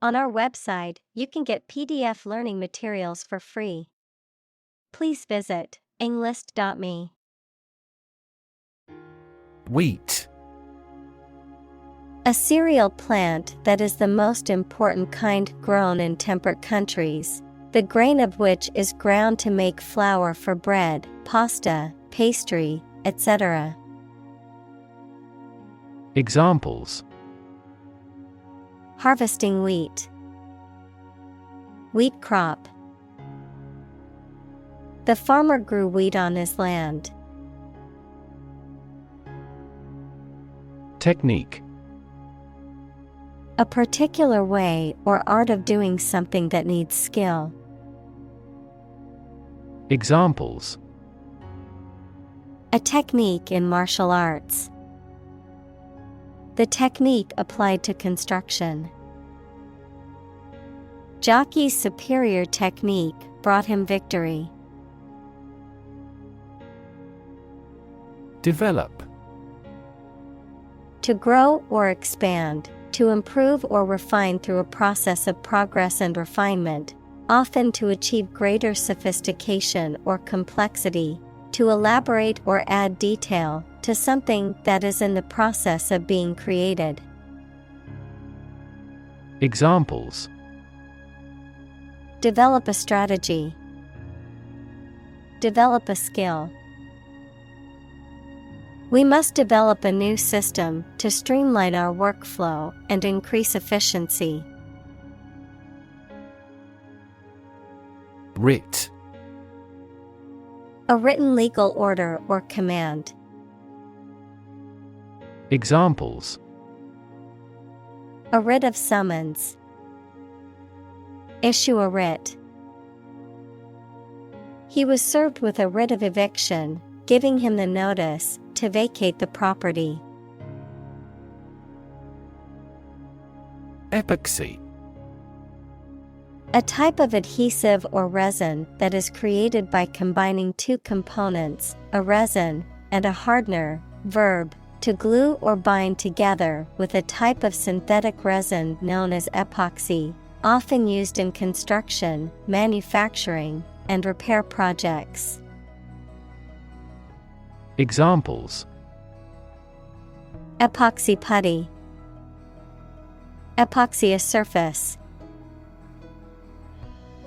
On our website, you can get PDF learning materials for free. Please visit englist.me. Wheat. A cereal plant that is the most important kind grown in temperate countries, the grain of which is ground to make flour for bread, pasta, pastry, etc. Examples: Harvesting wheat. Wheat crop. The farmer grew wheat on his land. Technique. A particular way or art of doing something that needs skill. Examples: A technique in martial arts. The technique applied to construction. Jockey's superior technique brought him victory. Develop. To grow or expand, to improve or refine through a process of progress and refinement, often to achieve greater sophistication or complexity, to elaborate or add detail to something that is in the process of being created. Examples: Develop a strategy. Develop a skill. We must develop a new system to streamline our workflow and increase efficiency. Writ. A written legal order or command. Examples: A writ of summons. Issue a writ. He was served with a writ of eviction, giving him the notice to vacate the property. Epoxy. A type of adhesive or resin that is created by combining two components, a resin and a hardener, verb, to glue or bind together with a type of synthetic resin known as epoxy, often used in construction, manufacturing, and repair projects. Examples: Epoxy putty. Epoxy a surface.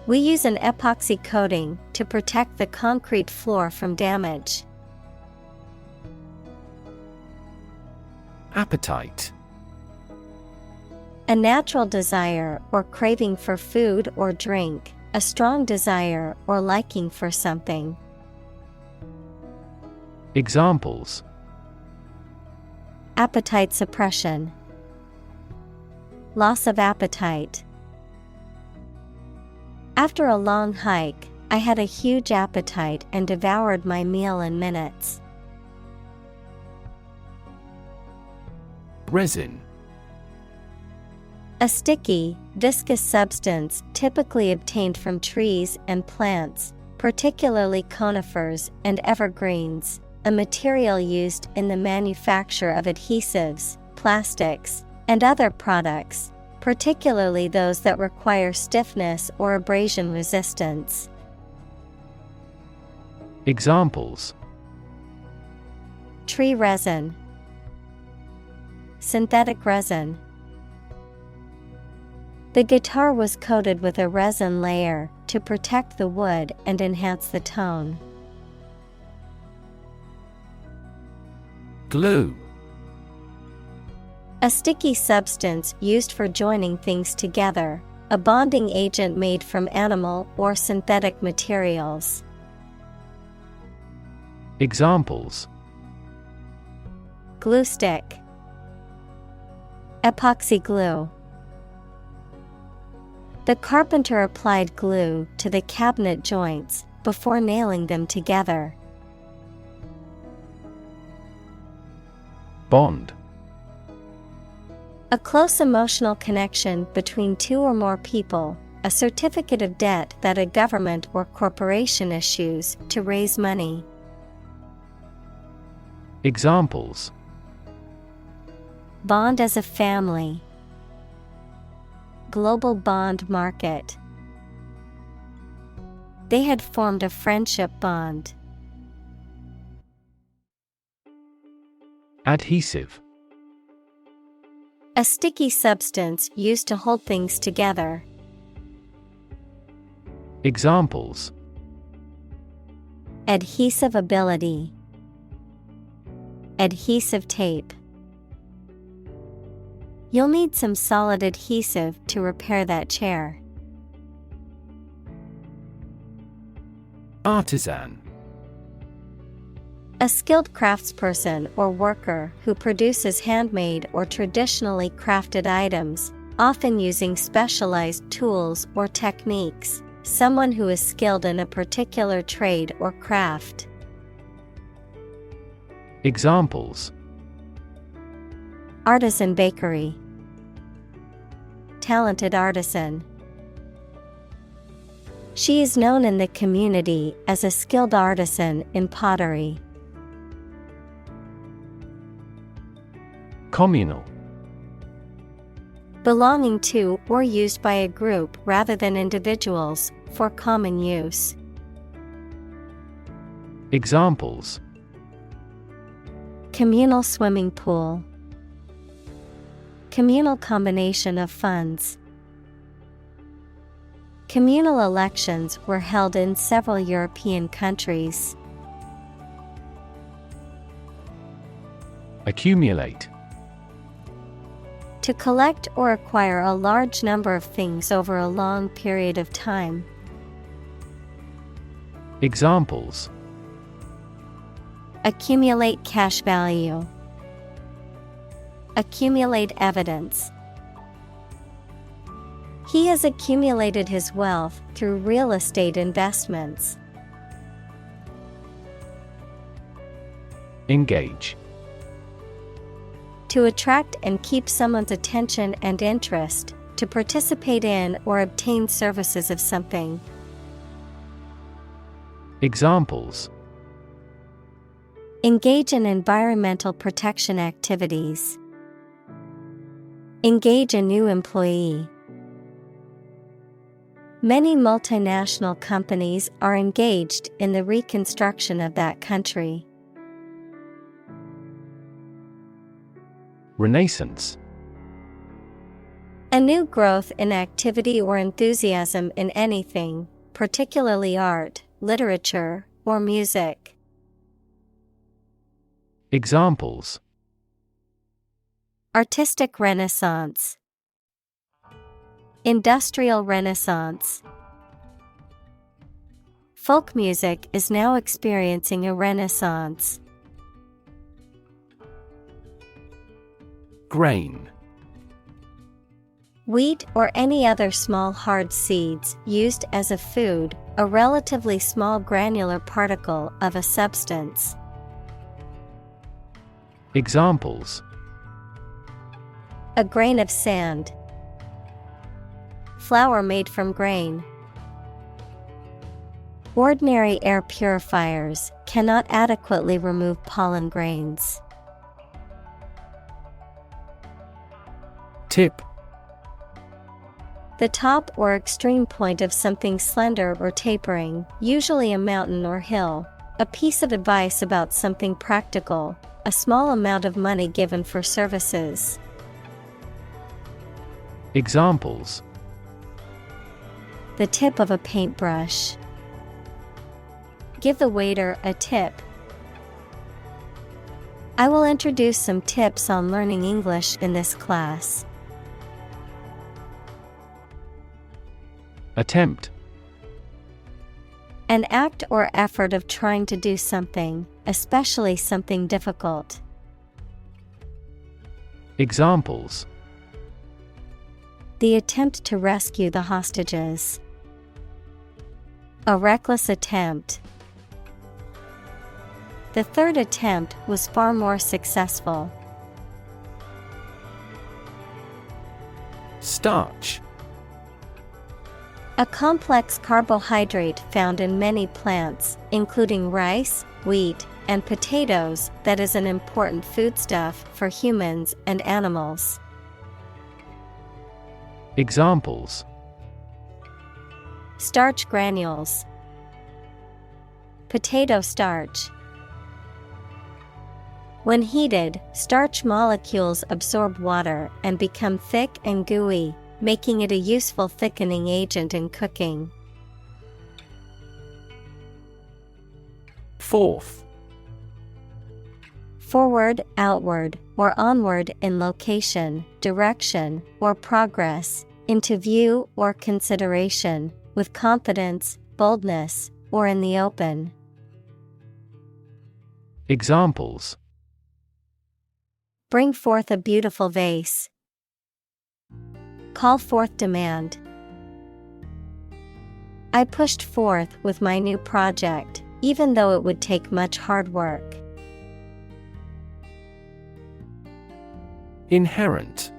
We use an epoxy coating to protect the concrete floor from damage. Appetite. A natural desire or craving for food or drink, a strong desire or liking for something. Examples: Appetite suppression. Loss of appetite. After a long hike, I had a huge appetite and devoured my meal in minutes. Resin. A sticky, viscous substance typically obtained from trees and plants, particularly conifers and evergreens, a material used in the manufacture of adhesives, plastics, and other products, particularly those that require stiffness or abrasion resistance. Examples: Tree resin. Synthetic resin. The guitar was coated with a resin layer to protect the wood and enhance the tone. Glue. A sticky substance used for joining things together, a bonding agent made from animal or synthetic materials. Examples: Glue stick. Epoxy glue. The carpenter applied glue to the cabinet joints before nailing them together. Bond. A close emotional connection between two or more people, a certificate of debt that a government or corporation issues to raise money. Examples: Bond as a family. global bond market. They had formed a friendship bond. Adhesive. A sticky substance used to hold things together. Examples: Adhesive ability. Adhesive tape. You'll need some solid adhesive to repair that chair. Artisan. A skilled craftsperson or worker who produces handmade or traditionally crafted items, often using specialized tools or techniques. Someone who is skilled in a particular trade or craft. Examples: Artisan bakery. Talented artisan. She is known in the community as a skilled artisan in pottery. Communal. Belonging to or used by a group rather than individuals, for common use. Examples: Communal swimming pool. Communal combination of funds. Communal elections were held in several European countries. Accumulate. To collect or acquire a large number of things over a long period of time. Examples: Accumulate cash value. Accumulate evidence. He has accumulated his wealth through real estate investments. Engage. To attract and keep someone's attention and interest, to participate in or obtain services of something. Examples: Engage in environmental protection activities. Engage a new employee. Many multinational companies are engaged in the reconstruction of that country. Renaissance. A new growth in activity or enthusiasm in anything, particularly art, literature, or music. Examples: Artistic Renaissance. Industrial Renaissance. Folk music is now experiencing a renaissance. Grain. Wheat or any other small hard seeds used as a food, a relatively small granular particle of a substance. Examples: A grain of sand. Flour made from grain. Ordinary air purifiers cannot adequately remove pollen grains. Tip. The top or extreme point of something slender or tapering, usually a mountain or hill. A piece of advice about something practical, a small amount of money given for services. Examples: The tip of a paintbrush. Give the waiter a tip. I will introduce some tips on learning English in this class. Attempt. An act or effort of trying to do something, especially something difficult. Examples: The attempt to rescue the hostages. A reckless attempt. The third attempt was far more successful. Starch. A complex carbohydrate found in many plants, including rice, wheat, and potatoes, that is an important foodstuff for humans and animals. Examples: starch granules, potato starch. When heated, starch molecules absorb water and become thick and gooey, making it a useful thickening agent in cooking. Forth. Forward, outward, or onward in location, direction, or progress, into view or consideration, with confidence, boldness, or in the open. Examples: bring forth a beautiful vase, call forth demand. I pushed forth with my new project, even though it would take much hard work. Inherent.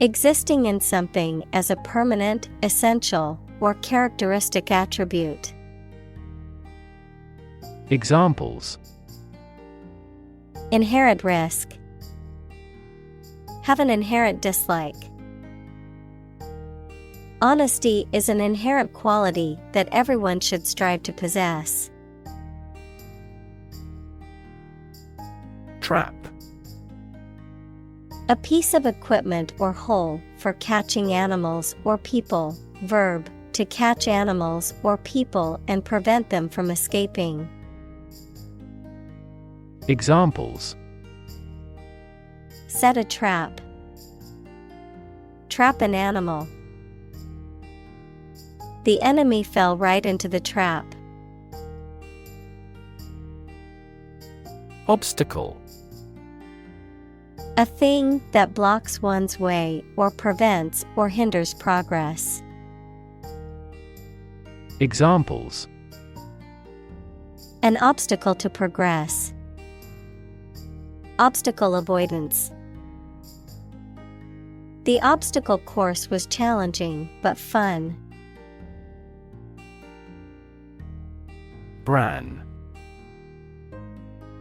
Existing in something as a permanent, essential, or characteristic attribute. Examples: inherent risk, have an inherent dislike. Honesty is an inherent quality that everyone should strive to possess. Trap. A piece of equipment or hole for catching animals or people. Verb, to catch animals or people and prevent them from escaping. Examples: set a trap, trap an animal. The enemy fell right into the trap. Obstacle. A thing that blocks one's way or prevents or hinders progress. Examples: an obstacle to progress, obstacle avoidance. The obstacle course was challenging but fun. Bran.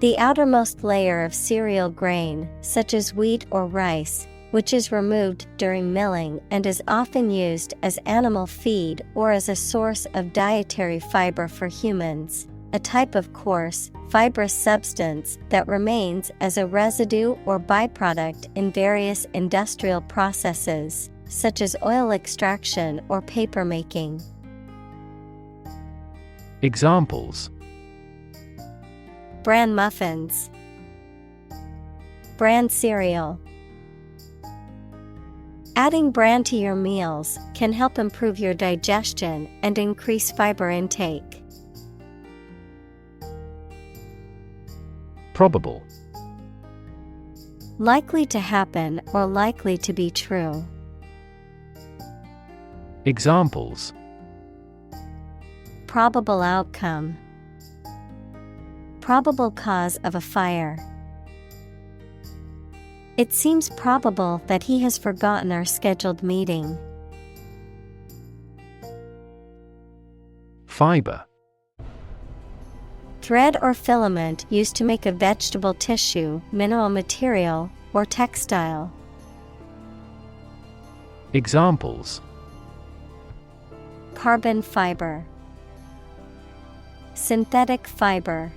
The outermost layer of cereal grain, such as wheat or rice, which is removed during milling and is often used as animal feed or as a source of dietary fiber for humans, a type of coarse, fibrous substance that remains as a residue or byproduct in various industrial processes, such as oil extraction or paper making. Examples: bran muffins, bran cereal. Adding bran to your meals can help improve your digestion and increase fiber intake. Probable. Likely to happen or likely to be true. Examples: probable outcome, probable cause of a fire. It seems probable that he has forgotten our scheduled meeting. Fiber. Thread or filament used to make a vegetable tissue, mineral material, or textile. Examples: carbon fiber, synthetic fiber.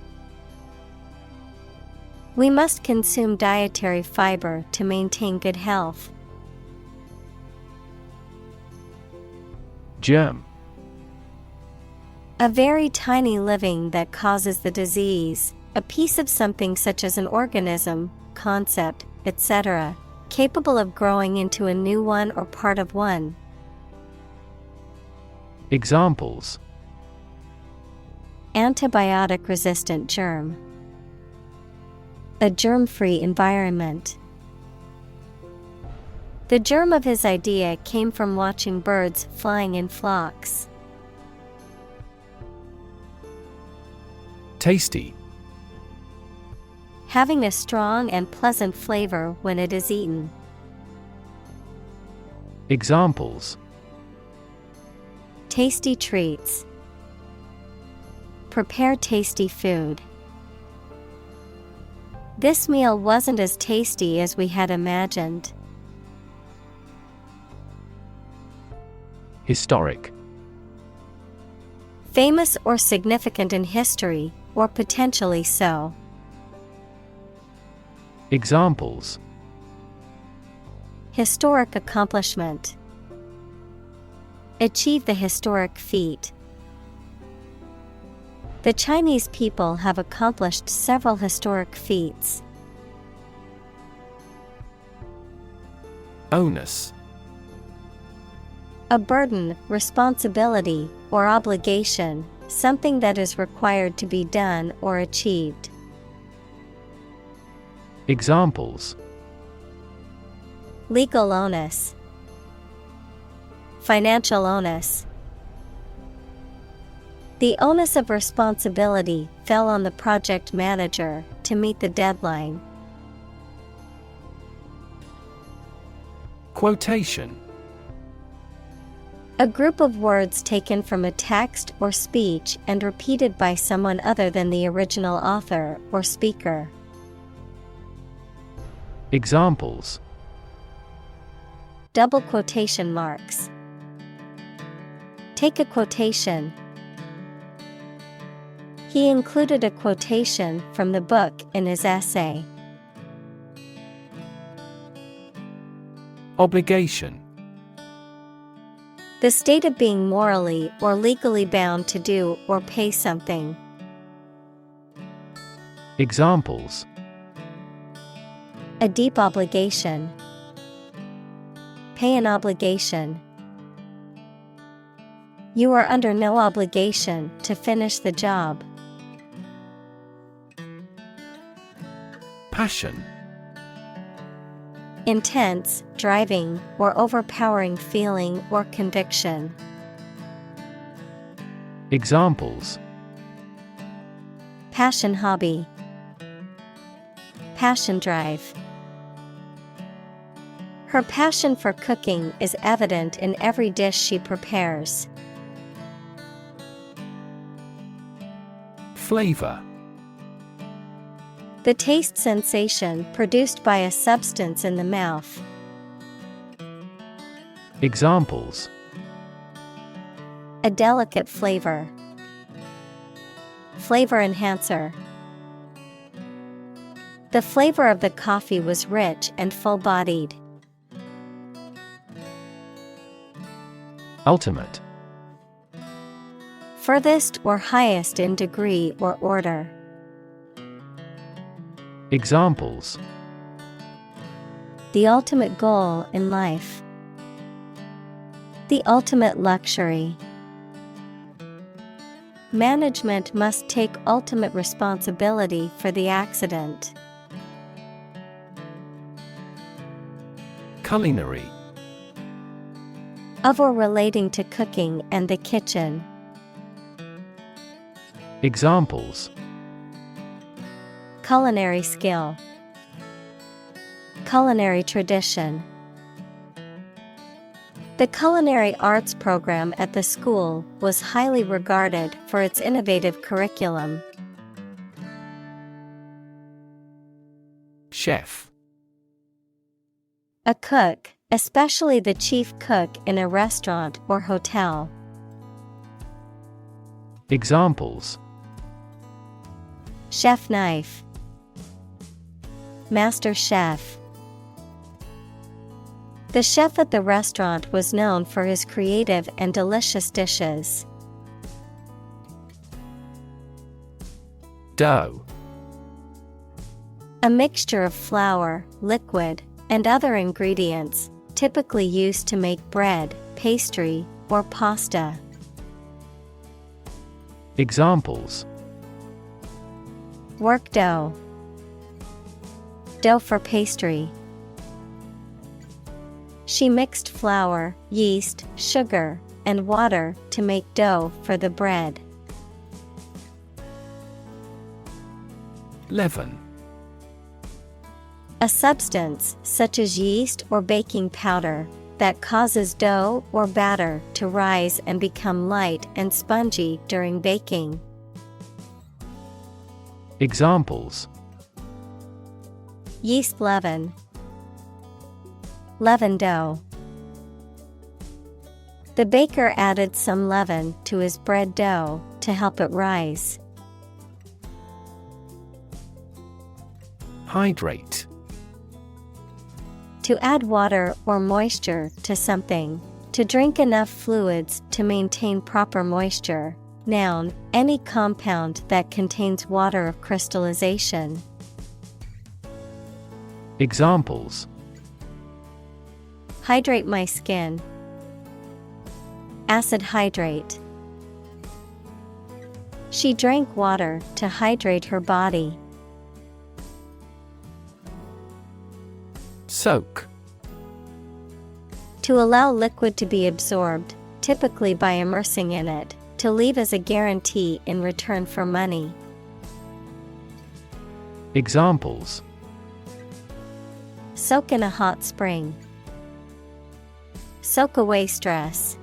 We must consume dietary fiber to maintain good health. Germ. A very tiny living that causes the disease, a piece of something such as an organism, concept, etc., capable of growing into a new one or part of one. Examples: antibiotic-resistant germ, a germ-free environment. The germ of his idea came from watching birds flying in flocks. Tasty. Having a strong and pleasant flavor when it is eaten. Examples: tasty treats, prepare tasty food. This meal wasn't as tasty as we had imagined. Historic. Famous or significant in history, or potentially so. Examples: Historic accomplishment. Achieve the historic feat. The Chinese people have accomplished several historic feats. Onus. A burden, responsibility, or obligation, something that is required to be done or achieved. Examples: Legal onus. Financial onus. The onus of responsibility fell on the project manager to meet the deadline. Quotation. A group of words taken from a text or speech and repeated by someone other than the original author or speaker. Examples: Double quotation marks. Take a quotation. He included a quotation from the book in his essay. Obligation. The state of being morally or legally bound to do or pay something. Examples: A deep obligation. Pay an obligation. You are under no obligation to finish the job. Passion. Intense, driving, or overpowering feeling or conviction. Examples: Passion hobby. Passion drive. Her passion for cooking is evident in every dish she prepares. Flavor. The taste sensation produced by a substance in the mouth. Examples: A delicate flavor. Flavor enhancer. The flavor of the coffee was rich and full-bodied. Ultimate. Furthest or highest in degree or order. Examples: The ultimate goal in life. The ultimate luxury. Management must take ultimate responsibility for the accident. Culinary. Of or relating to cooking and the kitchen. Examples: Culinary skill. Culinary tradition. The culinary arts program at the school was highly regarded for its innovative curriculum. Chef. A cook, especially the chief cook in a restaurant or hotel. Examples: Chef knife. Master chef. The chef at the restaurant was known for his creative and delicious dishes. Dough. A mixture of flour, liquid, and other ingredients, typically used to make bread, pastry, or pasta. Examples: Work dough. Dough for pastry. She mixed flour, yeast, sugar, and water to make dough for the bread. Leaven. A substance, such as yeast or baking powder, that causes dough or batter to rise and become light and spongy during baking. Examples: Yeast leaven. Leaven dough. The baker added some leaven to his bread dough to help it rise. Hydrate. To add water or moisture to something. To drink enough fluids to maintain proper moisture. Noun, any compound that contains water of crystallization. Examples: Hydrate my skin. Acid hydrate. She drank water to hydrate her body. Soak. To allow liquid to be absorbed, typically by immersing in it, to leave as a guarantee in return for money. Examples: Soak in a hot spring. Soak away stress.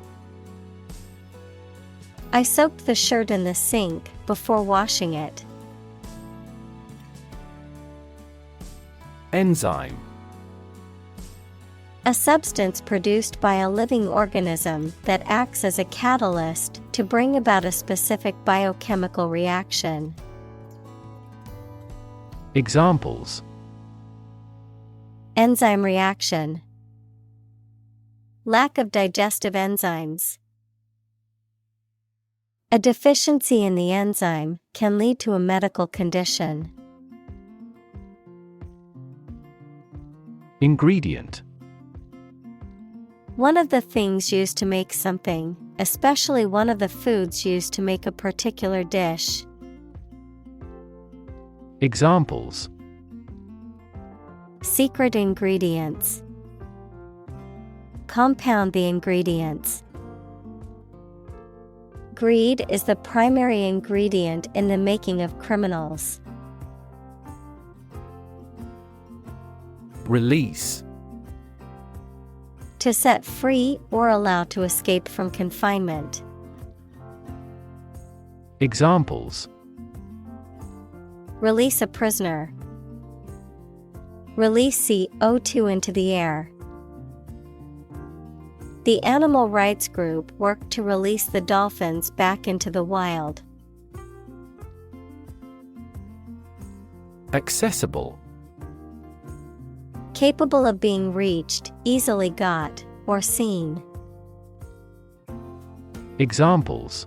I soaked the shirt in the sink before washing it. Enzyme. A substance produced by a living organism that acts as a catalyst to bring about a specific biochemical reaction. Examples: Enzyme reaction. Lack of digestive enzymes. A deficiency in the enzyme can lead to a medical condition. Ingredient. One of the things used to make something, especially one of the foods used to make a particular dish. Examples: Secret ingredients. Compound the ingredients. Greed is the primary ingredient in the making of criminals. Release. To set free or allow to escape from confinement. Examples: Release a prisoner. Release CO2 into the air. The animal rights group worked to release the dolphins back into the wild. Accessible. Capable of being reached, easily got, or seen. Examples: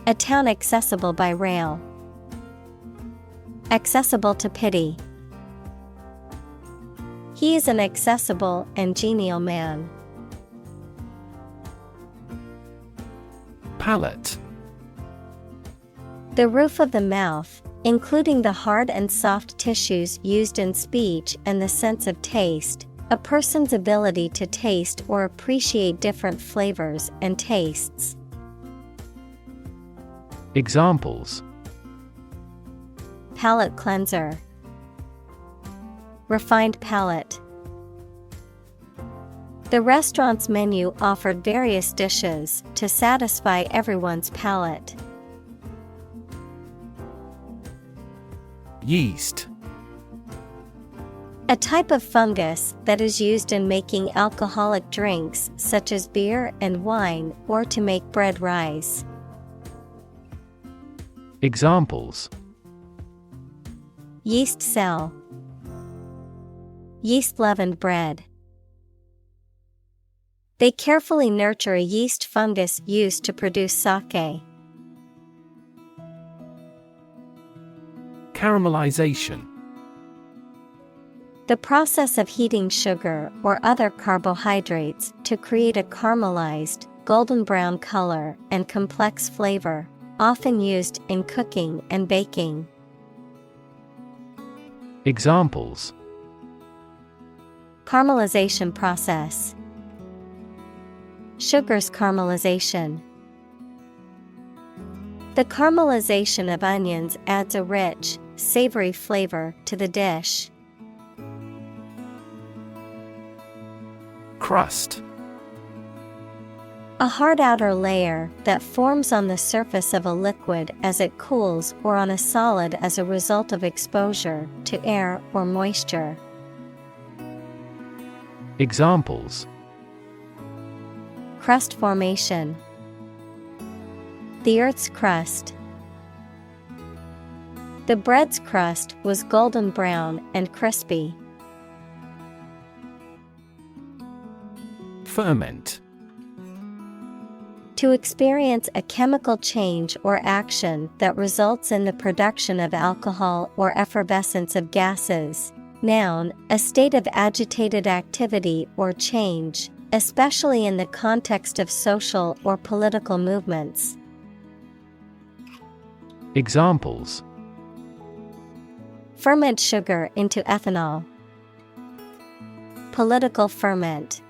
A town accessible by rail. Accessible to pity. He is an accessible and genial man. Palate. The roof of the mouth, including the hard and soft tissues used in speech and the sense of taste, a person's ability to taste or appreciate different flavors and tastes. Examples: Palate cleanser. Refined palate. The restaurant's menu offered various dishes to satisfy everyone's palate. Yeast. A type of fungus that is used in making alcoholic drinks such as beer and wine or to make bread rise. Examples: Yeast cell. Yeast leavened bread. They carefully nurture a yeast fungus used to produce sake. Caramelization. The process of heating sugar or other carbohydrates to create a caramelized, golden brown color and complex flavor, often used in cooking and baking. Examples: Caramelization process. Sugar's caramelization. The caramelization of onions adds a rich, savory flavor to the dish. Crust. A hard outer layer that forms on the surface of a liquid as it cools or on a solid as a result of exposure to air or moisture. Examples: crust formation. The Earth's crust. The bread's crust was golden brown and crispy. Ferment. To experience a chemical change or action that results in the production of alcohol or effervescence of gases. Noun, a state of agitated activity or change, especially in the context of social or political movements. Examples: Ferment sugar into ethanol. Political ferment.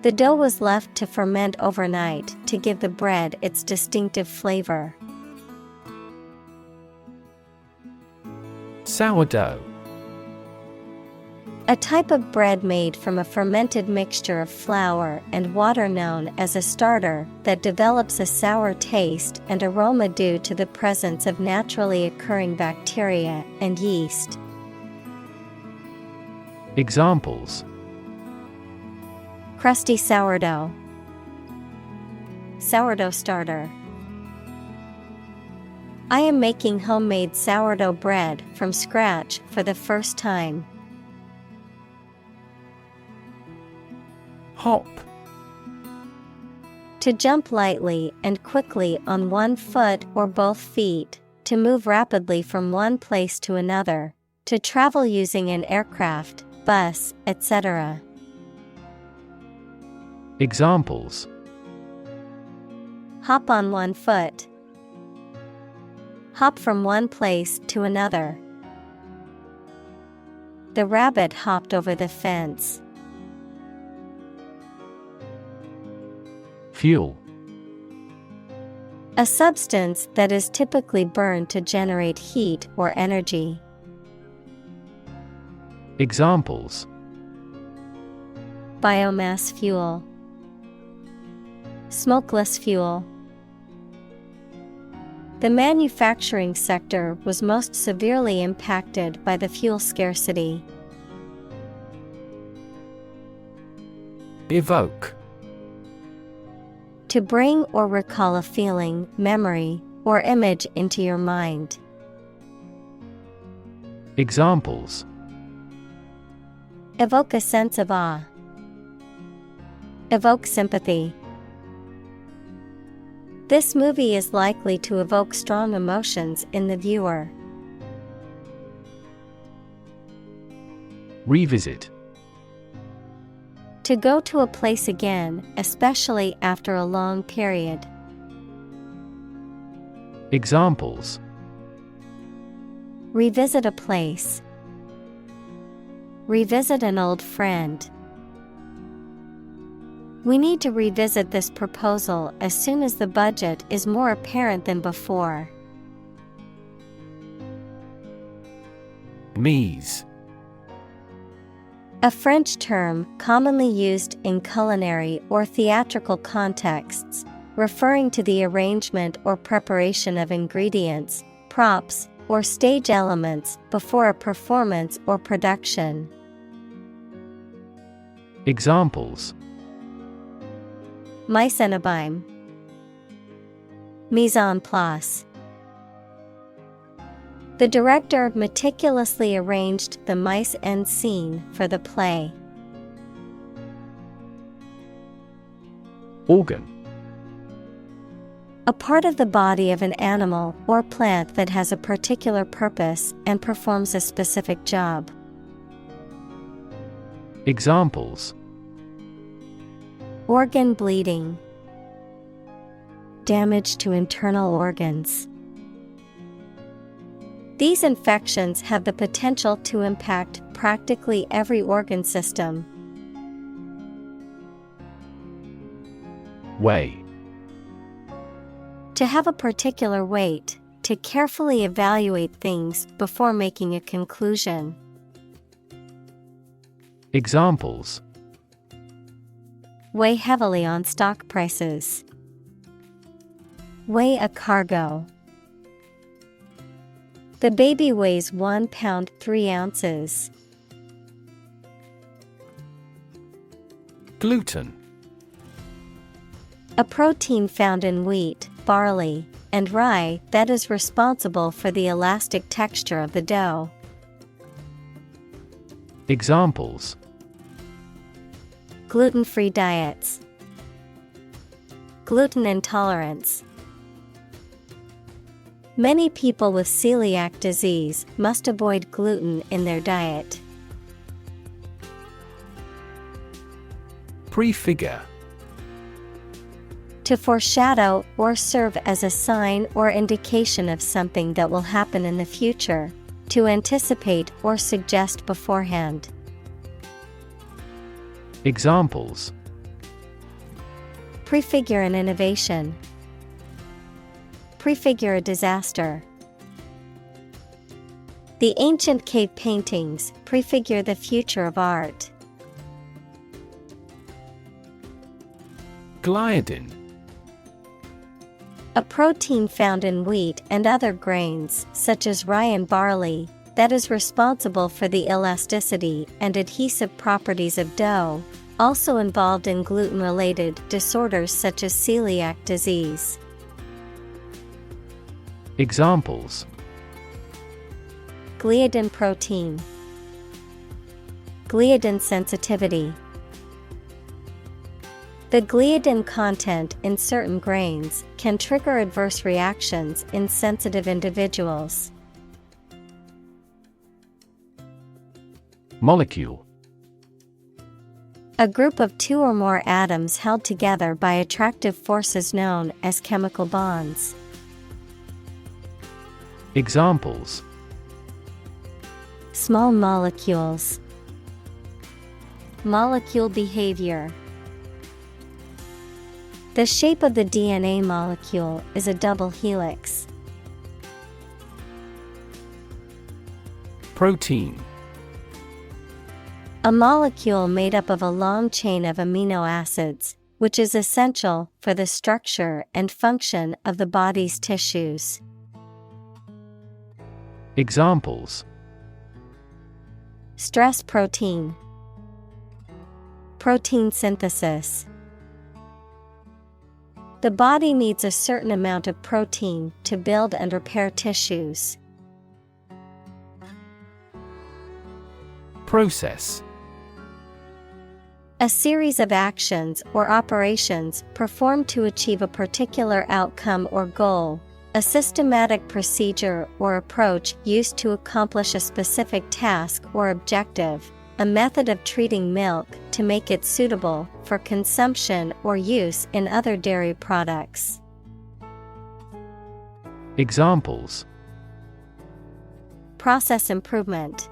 The dough was left to ferment overnight to give the bread its distinctive flavor. Sourdough. A type of bread made from a fermented mixture of flour and water known as a starter that develops a sour taste and aroma due to the presence of naturally occurring bacteria and yeast. Examples: Crusty sourdough. Sourdough starter. I am making homemade sourdough bread from scratch for the first time. Hop. To jump lightly and quickly on one foot or both feet, to move rapidly from one place to another, to travel using an aircraft, bus, etc. Examples: Hop on one foot. Hop from one place to another. The rabbit hopped over the fence. Fuel. A substance that is typically burned to generate heat or energy. Examples: Biomass fuel. Smokeless fuel. The manufacturing sector was most severely impacted by the fuel scarcity. Evoke. To bring or recall a feeling, memory, or image into your mind. Examples: Evoke a sense of awe. Evoke sympathy. This movie is likely to evoke strong emotions in the viewer. Revisit. To go to a place again, especially after a long period. Examples: Revisit a place. Revisit an old friend. We need to revisit this proposal as soon as the budget is more apparent than before. Mise. A French term commonly used in culinary or theatrical contexts, referring to the arrangement or preparation of ingredients, props, or stage elements before a performance or production. Examples: Mise en abîme. Mise en place. The director meticulously arranged the mise en scene for the play. Organ. A part of the body of an animal or plant that has a particular purpose and performs a specific job. Examples: Organ bleeding. Damage to internal organs. These infections have the potential to impact practically every organ system. Weigh. To have a particular weight, to carefully evaluate things before making a conclusion. Examples: Weigh heavily on stock prices. Weigh a cargo. The baby weighs 1 pound 3 ounces. Gluten. A protein found in wheat, barley, and rye that is responsible for the elastic texture of the dough. Examples: Gluten-free diets. Gluten intolerance. Many people with celiac disease must avoid gluten in their diet. Prefigure. To foreshadow or serve as a sign or indication of something that will happen in the future. To anticipate or suggest beforehand. Examples: Prefigure an innovation. Prefigure a disaster. The ancient cave paintings prefigure the future of art. Gliadin. A protein found in wheat and other grains, such as rye and barley, that is responsible for the elasticity and adhesive properties of dough, also involved in gluten-related disorders such as celiac disease. Examples: Gliadin protein. Gliadin sensitivity. The gliadin content in certain grains can trigger adverse reactions in sensitive individuals. Molecule. A group of two or more atoms held together by attractive forces known as chemical bonds. Examples: Small molecules. Molecule behavior. The shape of the DNA molecule is a double helix. Protein. A molecule made up of a long chain of amino acids, which is essential for the structure and function of the body's tissues. Examples: Stress protein. Protein synthesis. The body needs a certain amount of protein to build and repair tissues. Process. A series of actions or operations performed to achieve a particular outcome or goal. A systematic procedure or approach used to accomplish a specific task or objective. A method of treating milk to make it suitable for consumption or use in other dairy products. Examples: Process improvement.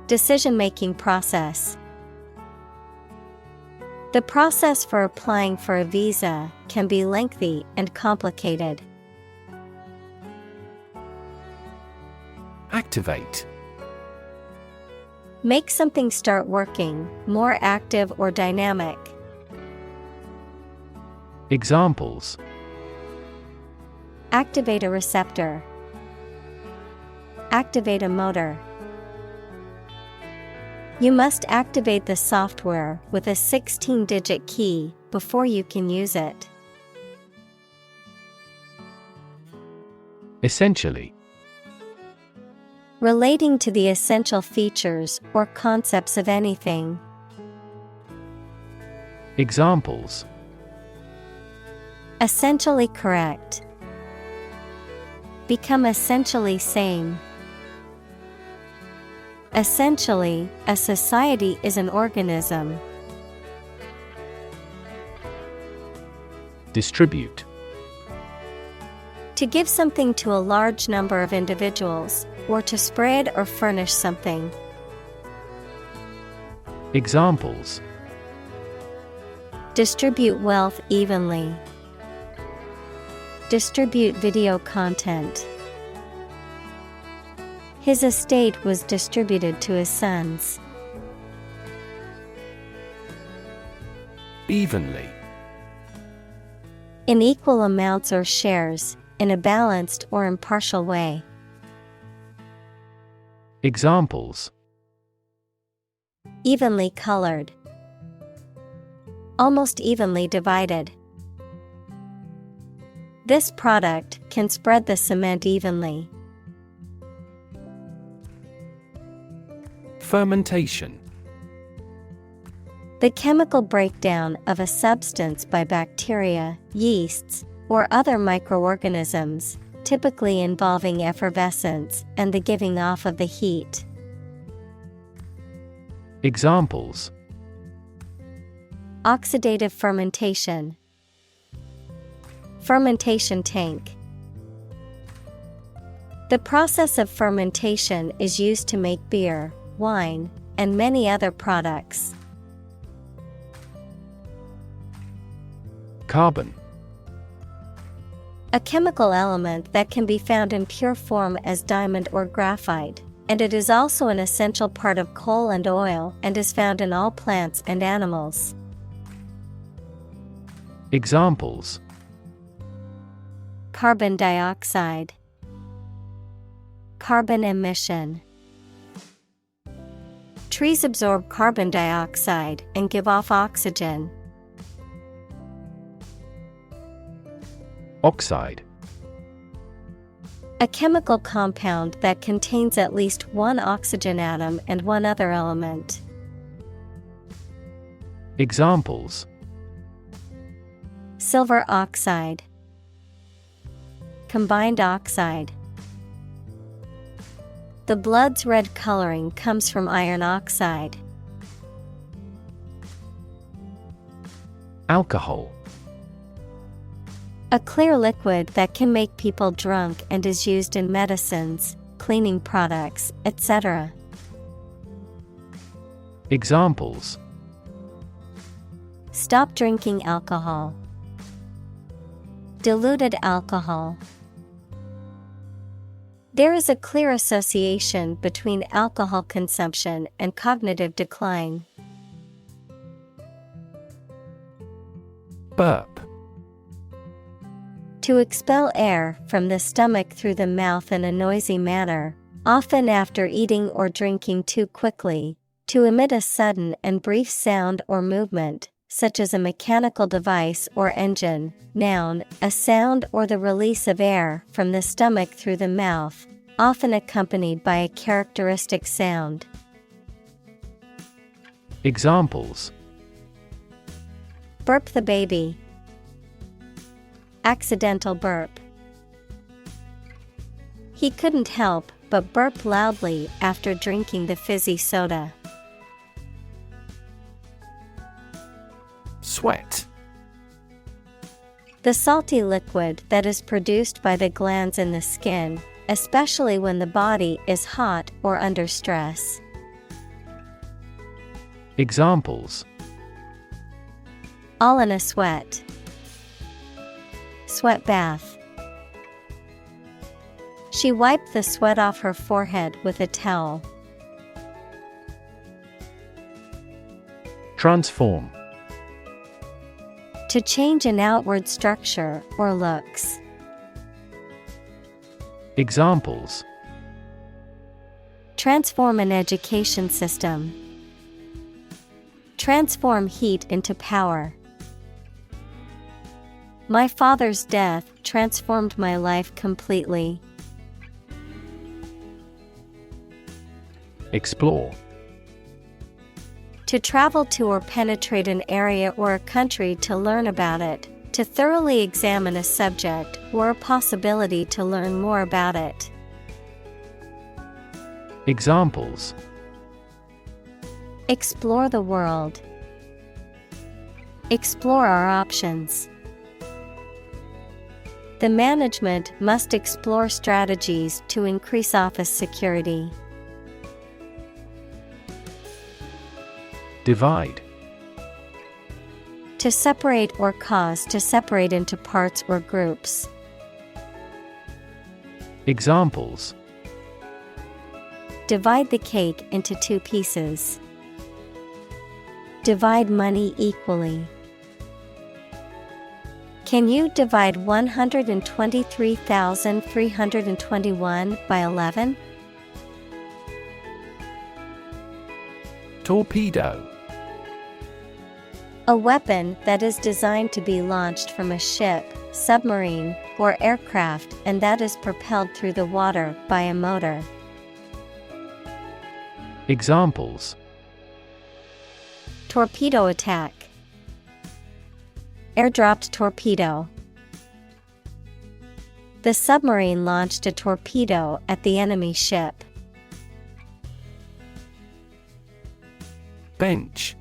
Decision-making process. The process for applying for a visa can be lengthy and complicated. Activate. Make something start working, more active or dynamic. Examples: Activate a receptor. Activate a motor. You must activate the software with a 16-digit key before you can use it. Essentially. Relating to the essential features or concepts of anything. Examples: Essentially correct. Become essentially same. Essentially, a society is an organism. Distribute. To give something to a large number of individuals, or to spread or furnish something. Examples: Distribute wealth evenly. Distribute video content. His estate was distributed to his sons. Evenly. In equal amounts or shares, in a balanced or impartial way. Examples: Evenly colored. Almost evenly divided. This product can spread the cement evenly. Fermentation. The chemical breakdown of a substance by bacteria, yeasts, or other microorganisms, typically involving effervescence and the giving off of the heat. Examples: Oxidative fermentation. Fermentation tank. The process of fermentation is used to make beer, wine, and many other products. Carbon. A chemical element that can be found in pure form as diamond or graphite, and it is also an essential part of coal and oil and is found in all plants and animals. Examples: Carbon dioxide. Carbon emission. Trees absorb carbon dioxide and give off oxygen. Oxide. A chemical compound that contains at least one oxygen atom and one other element. Examples: Silver oxide. Combined oxide. The blood's red coloring comes from iron oxide. Alcohol. A clear liquid that can make people drunk and is used in medicines, cleaning products, etc. Examples: Stop drinking alcohol. Diluted alcohol. There is a clear association between alcohol consumption and cognitive decline. Burp. To expel air from the stomach through the mouth in a noisy manner, often after eating or drinking too quickly, to emit a sudden and brief sound or movement, such as a mechanical device or engine. Noun, a sound or the release of air from the stomach through the mouth, often accompanied by a characteristic sound. Examples: Burp the baby. Accidental burp. He couldn't help but burp loudly after drinking the fizzy soda. Sweat. The salty liquid that is produced by the glands in the skin, especially when the body is hot or under stress. Examples: All in a sweat. Sweat bath. She wiped the sweat off her forehead with a towel. Transform. To change an outward structure or looks. Examples: Transform an education system. Transform heat into power. My father's death transformed my life completely. Explore. To travel to or penetrate an area or a country to learn about it, to thoroughly examine a subject or a possibility to learn more about it. Examples: Explore the world. Explore our options. The management must explore strategies to increase office security. Divide. To separate or cause to separate into parts or groups. Examples: Divide the cake into 2 pieces. Divide money equally. Can you divide 123,321 by 11? Torpedo. A weapon that is designed to be launched from a ship, submarine, or aircraft and that is propelled through the water by a motor. Examples: Torpedo attack. Airdropped torpedo. The submarine launched a torpedo at the enemy ship. Bench.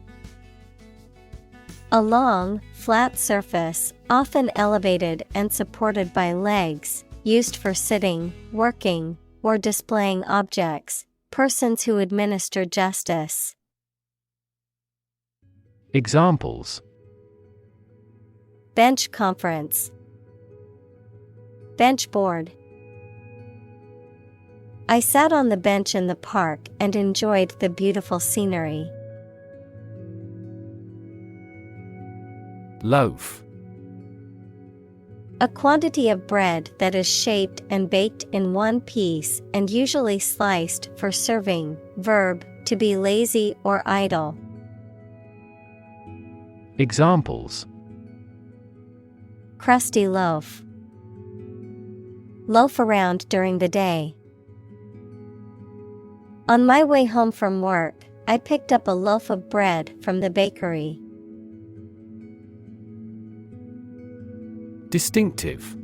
A long, flat surface, often elevated and supported by legs, used for sitting, working, or displaying objects, persons who administer justice. Examples: Bench conference. Bench board. I sat on the bench in the park and enjoyed the beautiful scenery. Loaf. A quantity of bread that is shaped and baked in one piece and usually sliced for serving. Verb, to be lazy or idle. Examples: Crusty loaf. Loaf around during the day. On my way home from work, I picked up a loaf of bread from the bakery. Distinctive.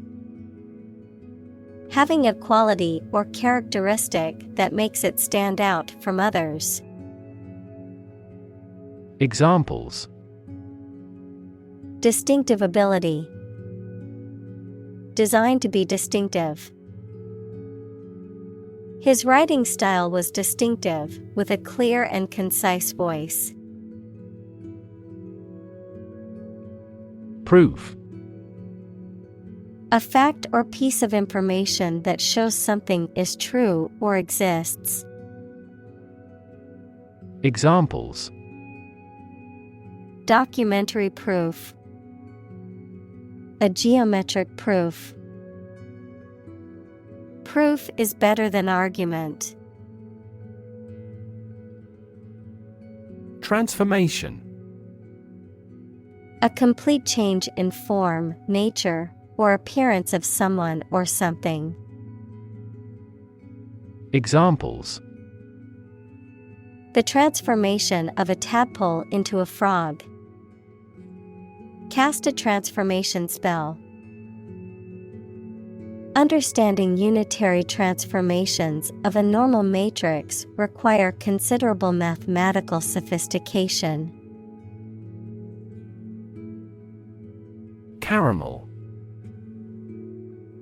Having a quality or characteristic that makes it stand out from others. Examples: Distinctive ability. Designed to be distinctive. His writing style was distinctive, with a clear and concise voice. Proof. A fact or piece of information that shows something is true or exists. Examples: Documentary proof. A geometric proof. Proof is better than argument. Transformation. A complete change in form, nature, or appearance of someone or something. Examples: The transformation of a tadpole into a frog. Cast a transformation spell. Understanding unitary transformations of a normal matrix require considerable mathematical sophistication. Caramel.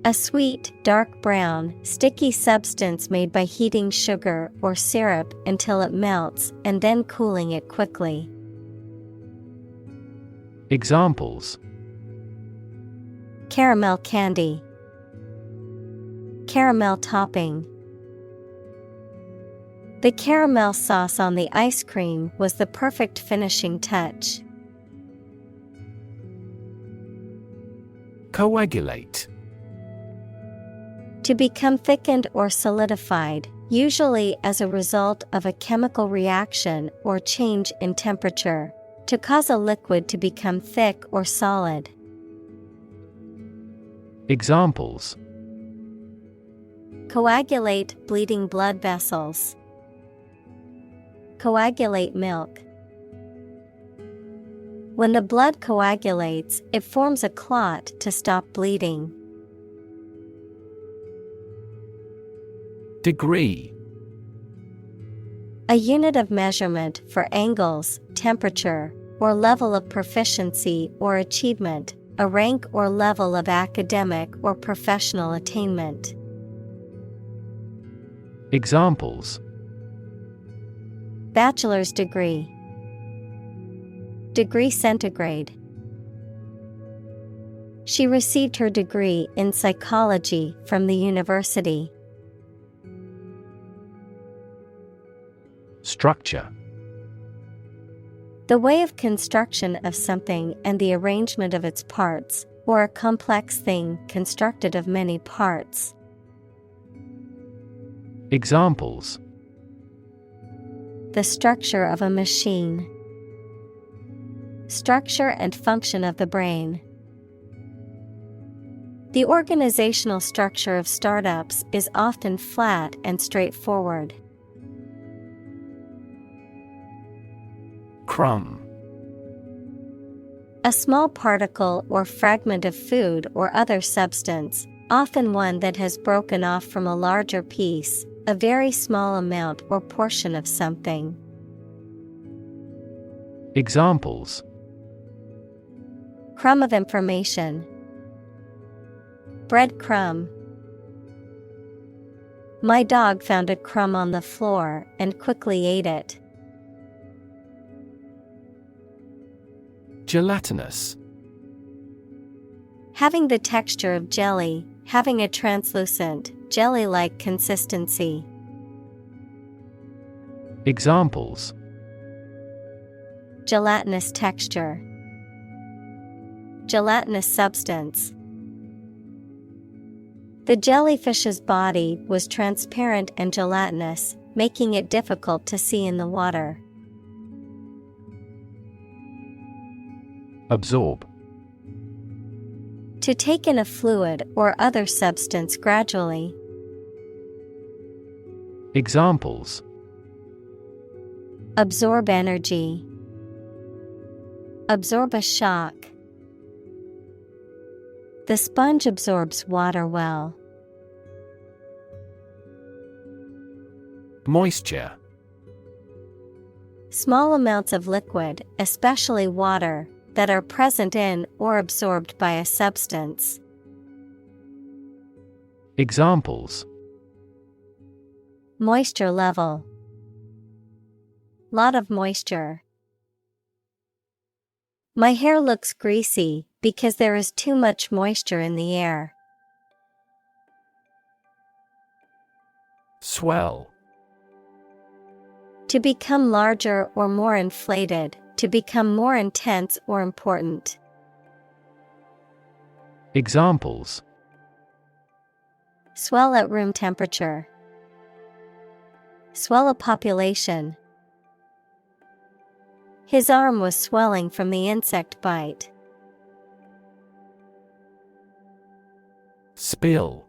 A sweet, dark brown, sticky substance made by heating sugar or syrup until it melts and then cooling it quickly. Examples: Caramel candy. Caramel topping. The caramel sauce on the ice cream was the perfect finishing touch. Coagulate. To become thickened or solidified, usually as a result of a chemical reaction or change in temperature. To cause a liquid to become thick or solid. Examples: Coagulate bleeding blood vessels. Coagulate milk. When the blood coagulates, it forms a clot to stop bleeding. Degree. A unit of measurement for angles, temperature, or level of proficiency or achievement, a rank or level of academic or professional attainment. Examples: Bachelor's degree. Degree centigrade. She received her degree in psychology from the university. Structure. The way of construction of something and the arrangement of its parts, or a complex thing constructed of many parts. Examples: The structure of a machine. structure and function of the brain. The organizational structure of startups is often flat and straightforward. Crumb. A small particle or fragment of food or other substance, often one that has broken off from a larger piece, a very small amount or portion of something. Examples: Crumb of information. Breadcrumb. My dog found a crumb on the floor and quickly ate it. Gelatinous. Having the texture of jelly, having a translucent, jelly-like consistency. Examples: Gelatinous texture. Gelatinous substance. The jellyfish's body was transparent and gelatinous, making it difficult to see in the water. Absorb. To take in a fluid or other substance gradually. Examples: Absorb energy. Absorb a shock. The sponge absorbs water well. Moisture. Small amounts of liquid, especially water, that are present in or absorbed by a substance. Examples: Moisture level. Lot of moisture. My hair looks greasy because there is too much moisture in the air. Swell. To become larger or more inflated, to become more intense or important. Examples: Swell at room temperature. Swell a population. His arm was swelling from the insect bite. Spill.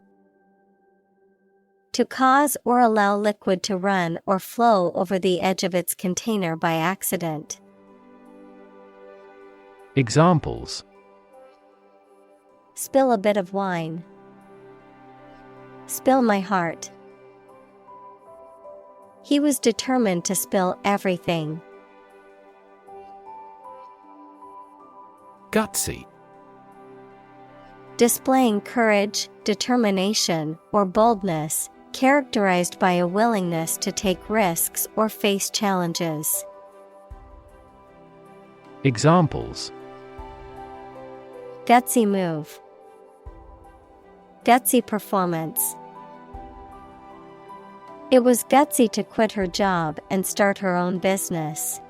To cause or allow liquid to run or flow over the edge of its container by accident. Examples: Spill a bit of wine. Spill my heart. He was determined to spill everything. Gutsy. Displaying courage, determination, or boldness, characterized by a willingness to take risks or face challenges. Examples: Gutsy move. Gutsy performance. It was gutsy to quit her job and start her own business.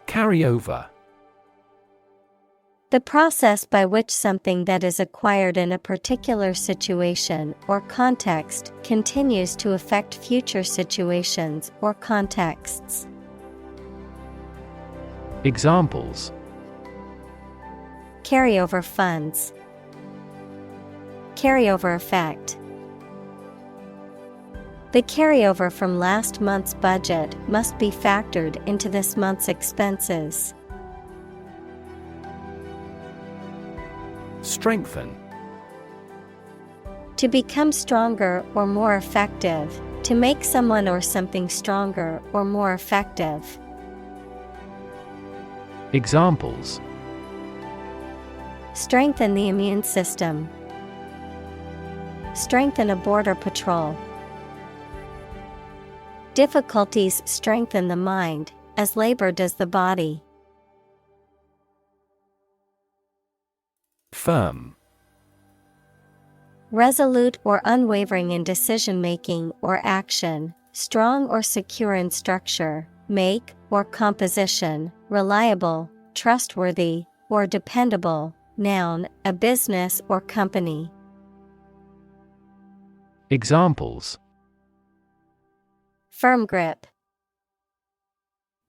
Carry over. The process by which something that is acquired in a particular situation or context continues to affect future situations or contexts. Examples: Carryover funds. Carryover effect. The carryover from last month's budget must be factored into this month's expenses. Strengthen. To become stronger or more effective, to make someone or something stronger or more effective. Examples: Strengthen the immune system. Strengthen a border patrol. Difficulties strengthen the mind, as labor does the body. Firm. Resolute or unwavering in decision-making or action, strong or secure in structure, make or composition, reliable, trustworthy, or dependable. Noun, a business or company. Examples: Firm grip.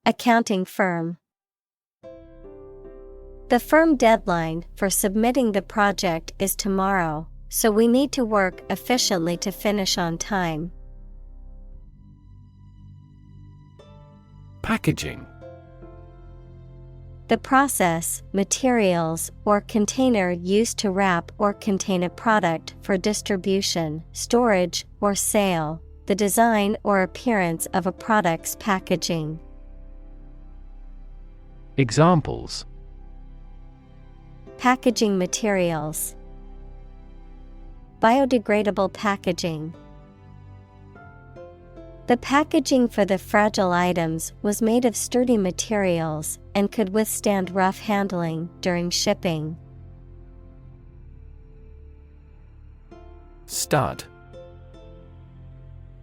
Accounting firm. The firm deadline for submitting the project is tomorrow, so we need to work efficiently to finish on time. Packaging. The process, materials, or container used to wrap or contain a product for distribution, storage, or sale. The design or appearance of a product's packaging. Examples: packaging materials, biodegradable packaging. The packaging for the fragile items was made of sturdy materials and could withstand rough handling during shipping. Stud.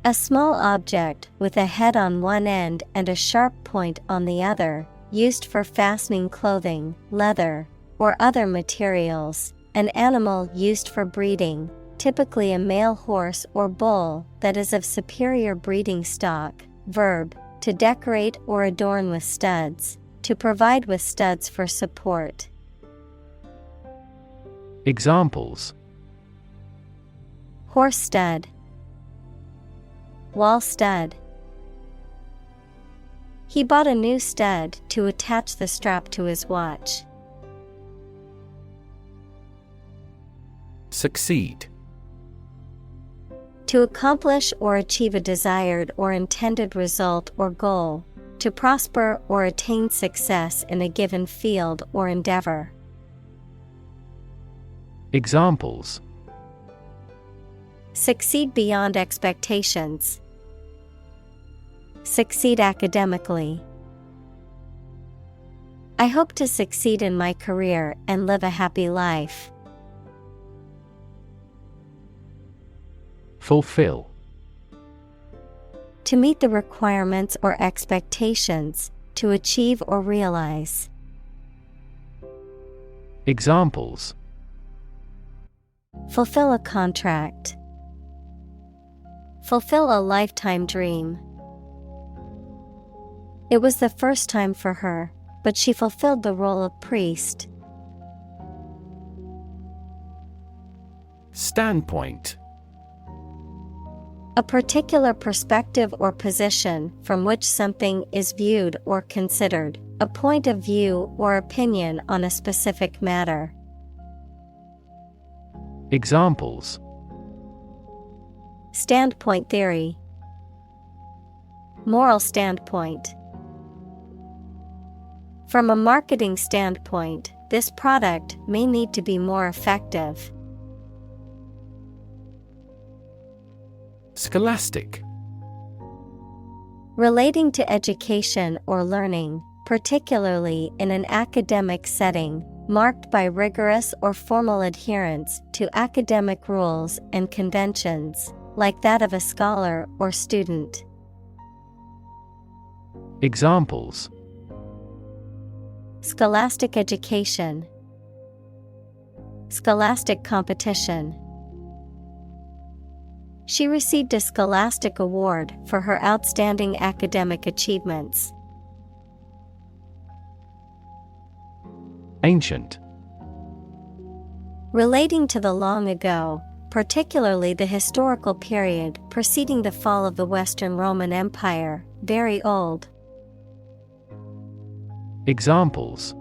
A small object with a head on one end and a sharp point on the other, used for fastening clothing, leather, or other materials. An animal used for breeding, typically a male horse or bull that is of superior breeding stock. Verb, to decorate or adorn with studs, to provide with studs for support. Examples: horse stud, wall stud. He bought a new stud to attach the strap to his watch. Succeed. To accomplish or achieve a desired or intended result or goal. To prosper or attain success in a given field or endeavor. Examples: succeed beyond expectations. Succeed academically. I hope to succeed in my career and live a happy life. Fulfill. To meet the requirements or expectations, to achieve or realize. Examples: fulfill a contract. Fulfill a lifetime dream. It was the first time for her, but she fulfilled the role of priest. Standpoint. A particular perspective or position from which something is viewed or considered, a point of view or opinion on a specific matter. Examples: standpoint theory. Moral standpoint. From a marketing standpoint, this product may need to be more effective. Scholastic. Relating to education or learning, particularly in an academic setting, marked by rigorous or formal adherence to academic rules and conventions, like that of a scholar or student. Examples: scholastic education. Scholastic competition. She received a Scholastic Award for her outstanding academic achievements. Ancient. Relating to the long ago, particularly the historical period preceding the fall of the Western Roman Empire, very old. Examples: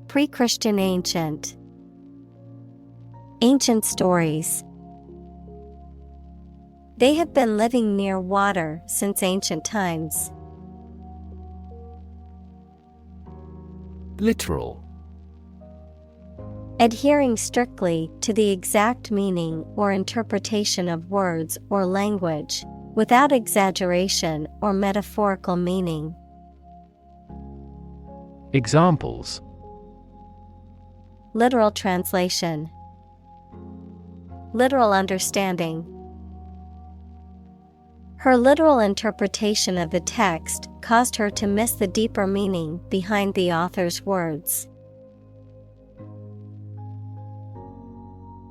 pre-Christian ancient. Ancient stories. They have been living near water since ancient times. Literal. Adhering strictly to the exact meaning or interpretation of words or language, without exaggeration or metaphorical meaning. Examples: literal translation. Literal understanding. Her literal interpretation of the text caused her to miss the deeper meaning behind the author's words.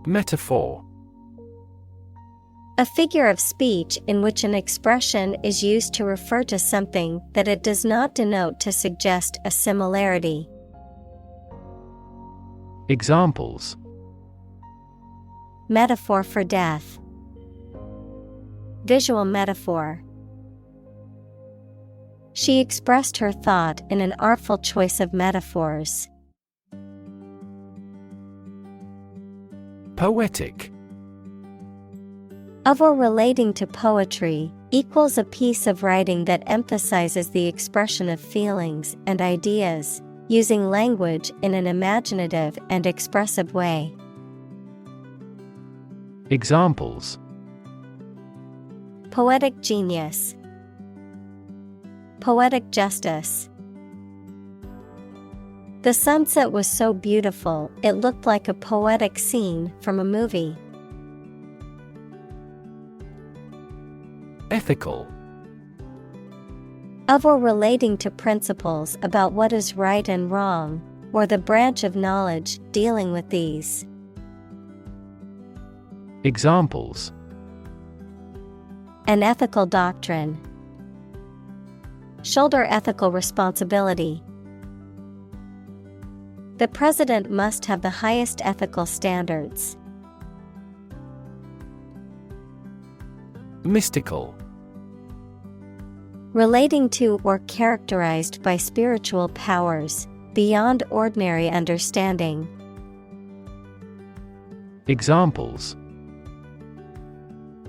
Metaphor. A figure of speech in which an expression is used to refer to something that it does not denote to suggest a similarity. Examples: Metaphor for death. Visual metaphor. She expressed her thought in an artful choice of metaphors. Poetic. Of or relating to poetry, equals a piece of writing that emphasizes the expression of feelings and ideas, using language in an imaginative and expressive way. Examples: Poetic genius. Poetic justice. The sunset was so beautiful, it looked like a poetic scene from a movie. Ethical. Of or relating to principles about what is right and wrong, or the branch of knowledge dealing with these. Examples: An ethical doctrine. Shoulder ethical responsibility. The president must have the highest ethical standards. Mystical. Relating to or characterized by spiritual powers, beyond ordinary understanding. Examples: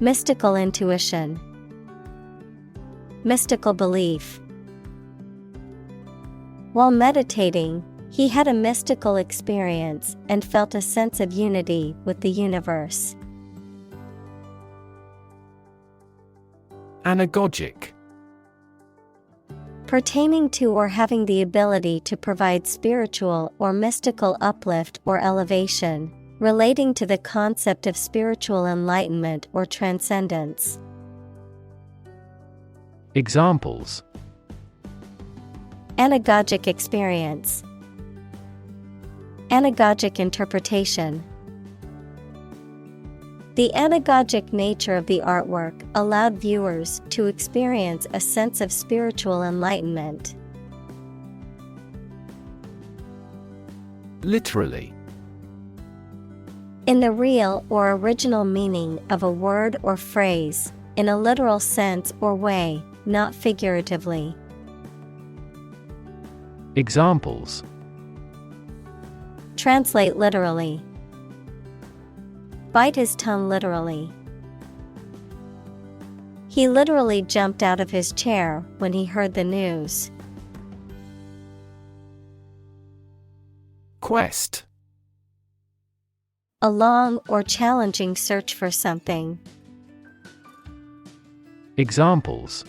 Mystical intuition. Mystical belief. While meditating, he had a mystical experience and felt a sense of unity with the universe. Anagogic. Pertaining to or having the ability to provide spiritual or mystical uplift or elevation, relating to the concept of spiritual enlightenment or transcendence. Examples: Anagogic experience. Anagogic interpretation. The anagogic nature of the artwork allowed viewers to experience a sense of spiritual enlightenment. Literally. In the real or original meaning of a word or phrase, in a literal sense or way, not figuratively. Examples: Translate literally. Bite his tongue literally. He literally jumped out of his chair when he heard the news. Quest. A long or challenging search for something. Examples: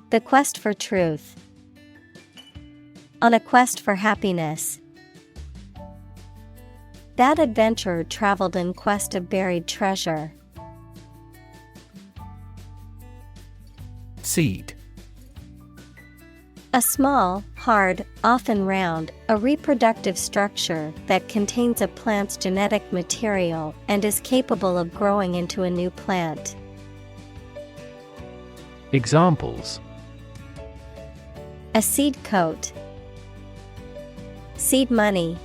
The quest for truth. On a quest for happiness. That adventurer traveled in quest of buried treasure. Seed. A small, hard, often round, a reproductive structure that contains a plant's genetic material and is capable of growing into a new plant. Examples: A seed coat. Seed money.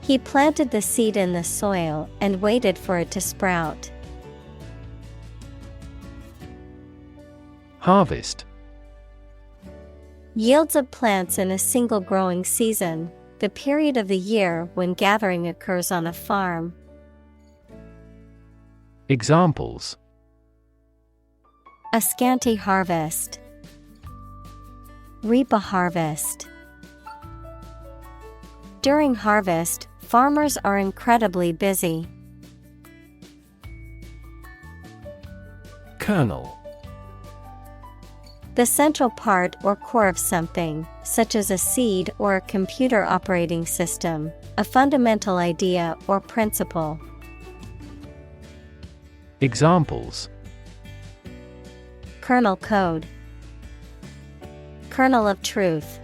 He planted the seed in the soil and waited for it to sprout. Harvest. Yields of plants in a single growing season, the period of the year when gathering occurs on a farm. Examples: A scanty harvest. Reap a harvest. During harvest, farmers are incredibly busy. Kernel. The central part or core of something, such as a seed or a computer operating system, a fundamental idea or principle. Examples: Kernel code. Kernel of truth.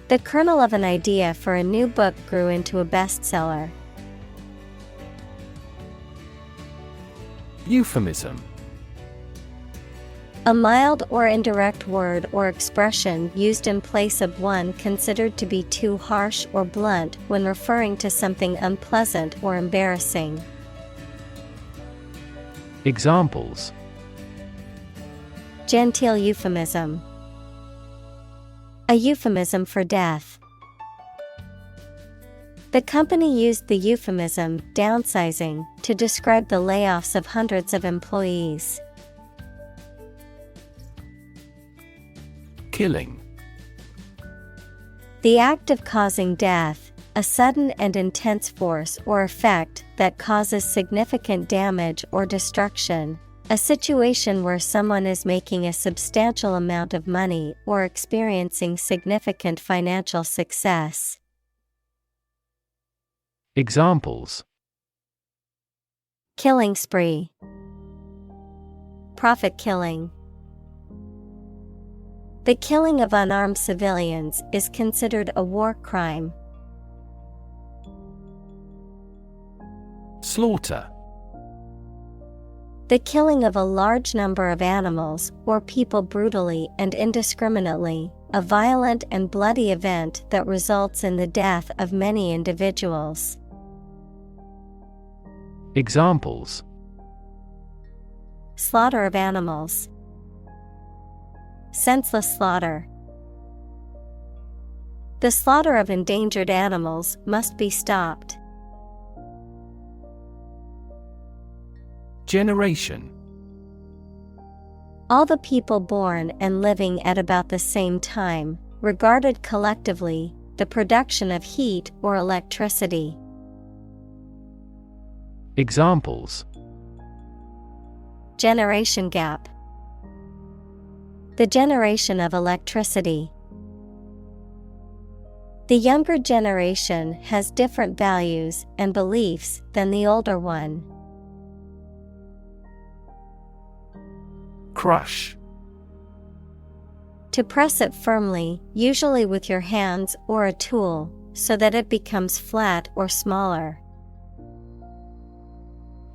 The kernel of an idea for a new book grew into a bestseller. Euphemism. A mild or indirect word or expression used in place of one considered to be too harsh or blunt when referring to something unpleasant or embarrassing. Examples: Genteel euphemism. A euphemism for death. The company used the euphemism downsizing to describe the layoffs of hundreds of employees. Killing. The act of causing death, a sudden and intense force or effect that causes significant damage or destruction, a situation where someone is making a substantial amount of money or experiencing significant financial success. Examples: Killing spree. Profit killing. The killing of unarmed civilians is considered a war crime. Slaughter. The killing of a large number of animals or people brutally and indiscriminately, a violent and bloody event that results in the death of many individuals. Examples: Slaughter of animals. Senseless slaughter. The slaughter of endangered animals must be stopped. Generation. All the people born and living at about the same time, regarded collectively, the production of heat or electricity. Examples: Generation gap. The generation of electricity. The younger generation has different values and beliefs than the older one. Crush. To press it firmly, usually with your hands or a tool, so that it becomes flat or smaller.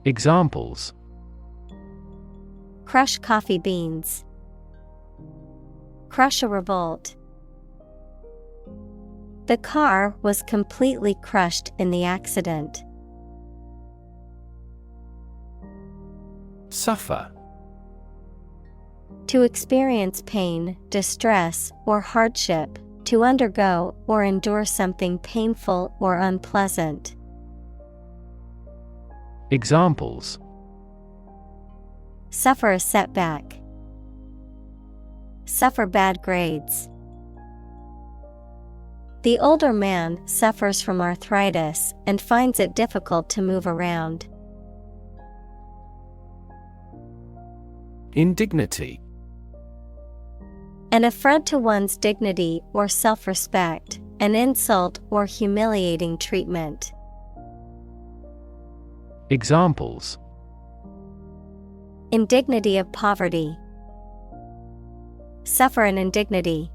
Examples: Crush coffee beans. Crush a revolt. The car was completely crushed in the accident. Suffer. To experience pain, distress, or hardship, to undergo or endure something painful or unpleasant. Examples: Suffer a setback. Suffer bad grades. The older man suffers from arthritis and finds it difficult to move around. Indignity. An affront to one's dignity or self-respect, an insult or humiliating treatment. Examples: Indignity of poverty. Suffer an indignity.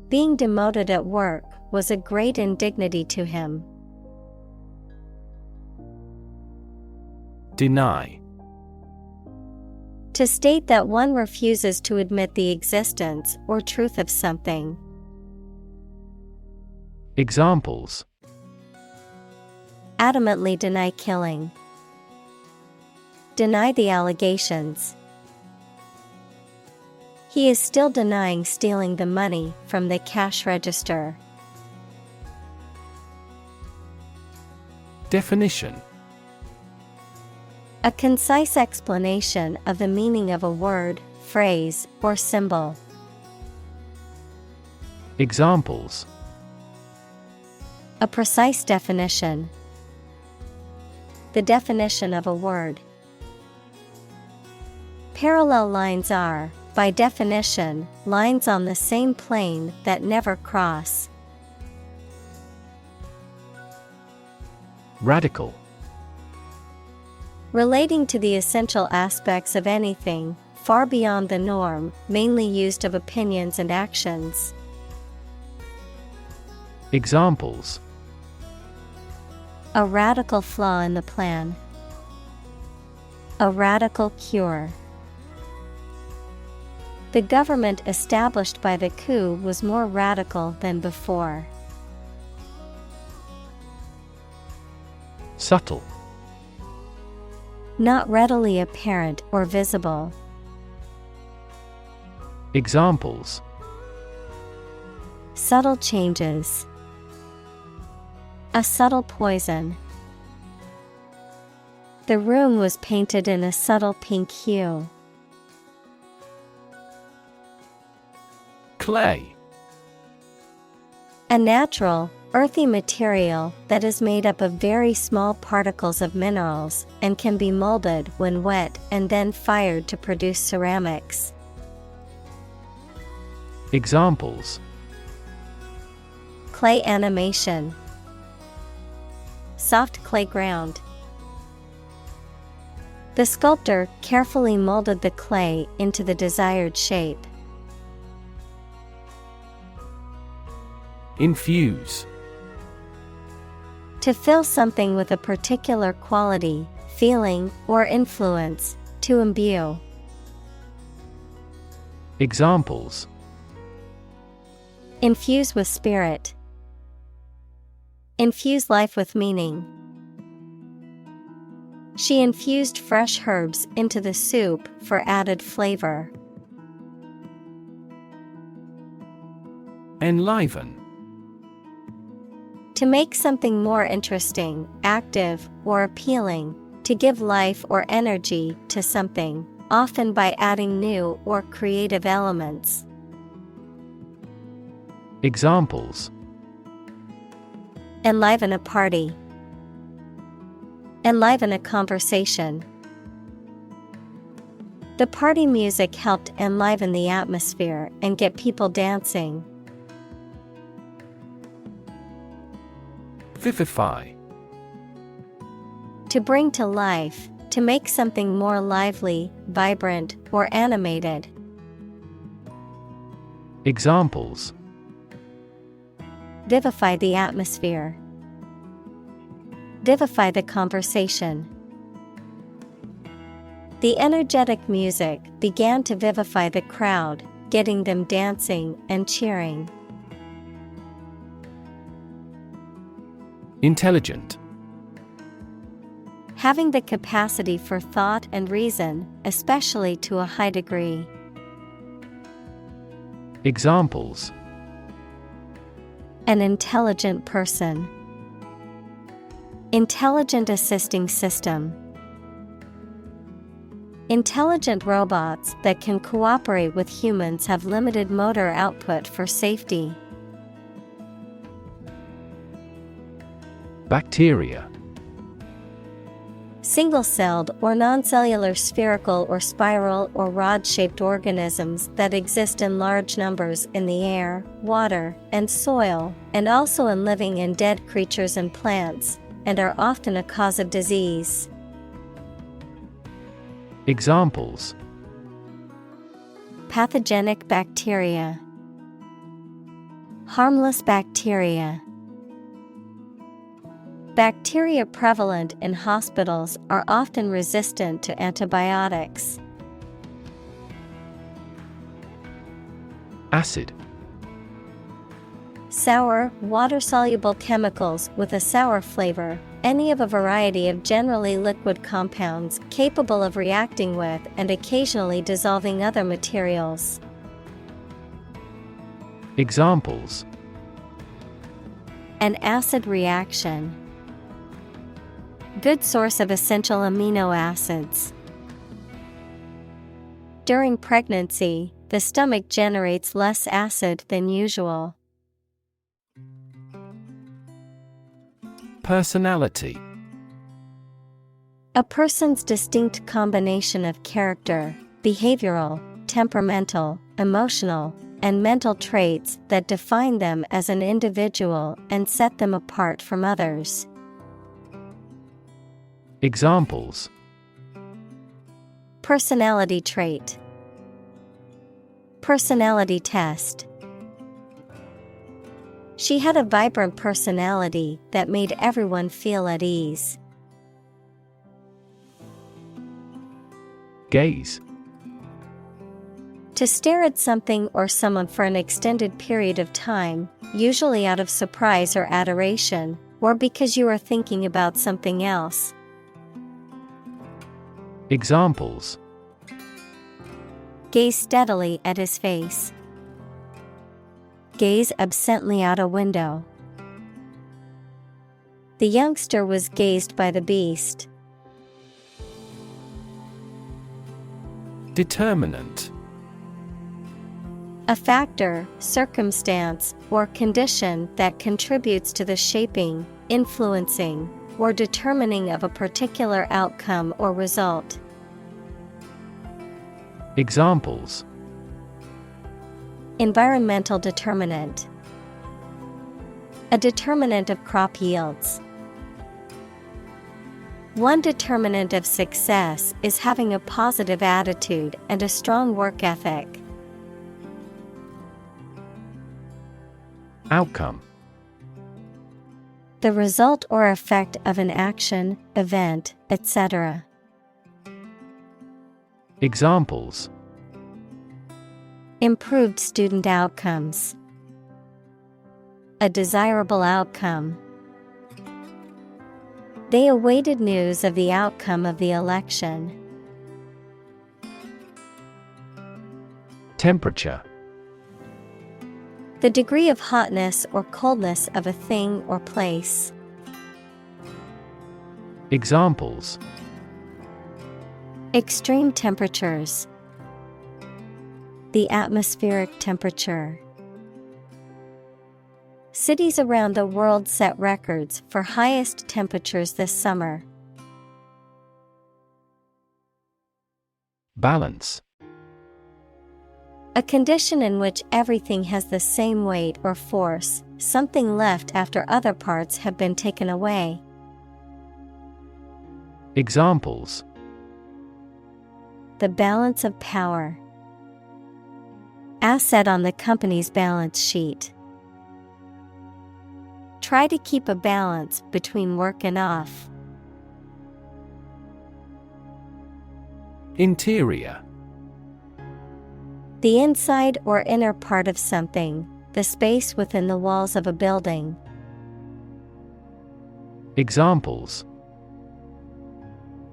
Being demoted at work was a great indignity to him. Deny. To state that one refuses to admit the existence or truth of something. Examples: Adamantly deny killing. Deny the allegations. He is still denying stealing the money from the cash register. Definition. A concise explanation of the meaning of a word, phrase, or symbol. Examples: A precise definition. The definition of a word. Parallel lines are, by definition, lines on the same plane that never cross. Radical. Relating to the essential aspects of anything, far beyond the norm, mainly used of opinions and actions. Examples: A radical flaw in the plan. A radical cure. The government established by the coup was more radical than before. Subtle. Not readily apparent or visible. Examples: Subtle changes. A subtle poison. The room was painted in a subtle pink hue. Clay. A natural, earthy material that is made up of very small particles of minerals and can be molded when wet and then fired to produce ceramics. Examples: Clay animation. Soft clay ground. The sculptor carefully molded the clay into the desired shape. Infuse. To fill something with a particular quality, feeling, or influence, to imbue. Examples: Infuse with spirit. Infuse life with meaning. She infused fresh herbs into the soup for added flavor. Enliven. To make something more interesting, active, or appealing, to give life or energy to something, often by adding new or creative elements. Examples: Enliven a party. Enliven a conversation. The party music helped enliven the atmosphere and get people dancing. Vivify. To bring to life, to make something more lively, vibrant, or animated. Examples: Vivify the atmosphere. Vivify the conversation. The energetic music began to vivify the crowd, getting them dancing and cheering. Intelligent. Having the capacity for thought and reason, especially to a high degree. Examples: An intelligent person. Intelligent assisting system. Intelligent robots that can cooperate with humans have limited motor output for safety. Bacteria. Single-celled or non-cellular spherical or spiral or rod-shaped organisms that exist in large numbers in the air, water, and soil, and also in living and dead creatures and plants, and are often a cause of disease. Examples: Pathogenic bacteria. Harmless bacteria. Bacteria prevalent in hospitals are often resistant to antibiotics. Acid. Sour, water-soluble chemicals with a sour flavor, any of a variety of generally liquid compounds capable of reacting with and occasionally dissolving other materials. Examples: An acid reaction. Good source of essential amino acids. During pregnancy, the stomach generates less acid than usual. Personality. A person's distinct combination of character, behavioral, temperamental, emotional, and mental traits that define them as an individual and set them apart from others. Examples: Personality trait. Personality test. She had a vibrant personality that made everyone feel at ease. Gaze. To stare at something or someone for an extended period of time, usually out of surprise or adoration, or because you are thinking about something else. Examples: Gaze steadily at his face. Gaze absently out a window. The youngster was gazed by the beast. Determinant. A factor, circumstance, or condition that contributes to the shaping, influencing, or determining of a particular outcome or result. Examples: Environmental determinant. A determinant of crop yields. One determinant of success is having a positive attitude and a strong work ethic. Outcome. The result or effect of an action, event, etc. Examples: Improved student outcomes. A desirable outcome. They awaited news of the outcome of the election. Temperature. The degree of hotness or coldness of a thing or place. Examples: Extreme temperatures. The atmospheric temperature. Cities around the world set records for highest temperatures this summer. Balance. A condition in which everything has the same weight or force, something left after other parts have been taken away. Examples: The balance of power. Asset on the company's balance sheet. Try to keep a balance between work and off. Interior. The inside or inner part of something, the space within the walls of a building. Examples: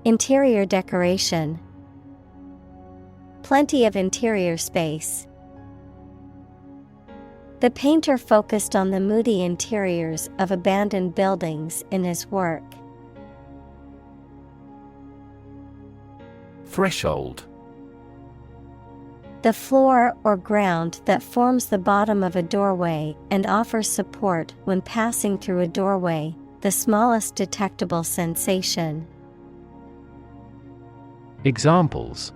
Interior decoration. Plenty of interior space. The painter focused on the moody interiors of abandoned buildings in his work. Threshold. The floor or ground that forms the bottom of a doorway and offers support when passing through a doorway, the smallest detectable sensation. Examples: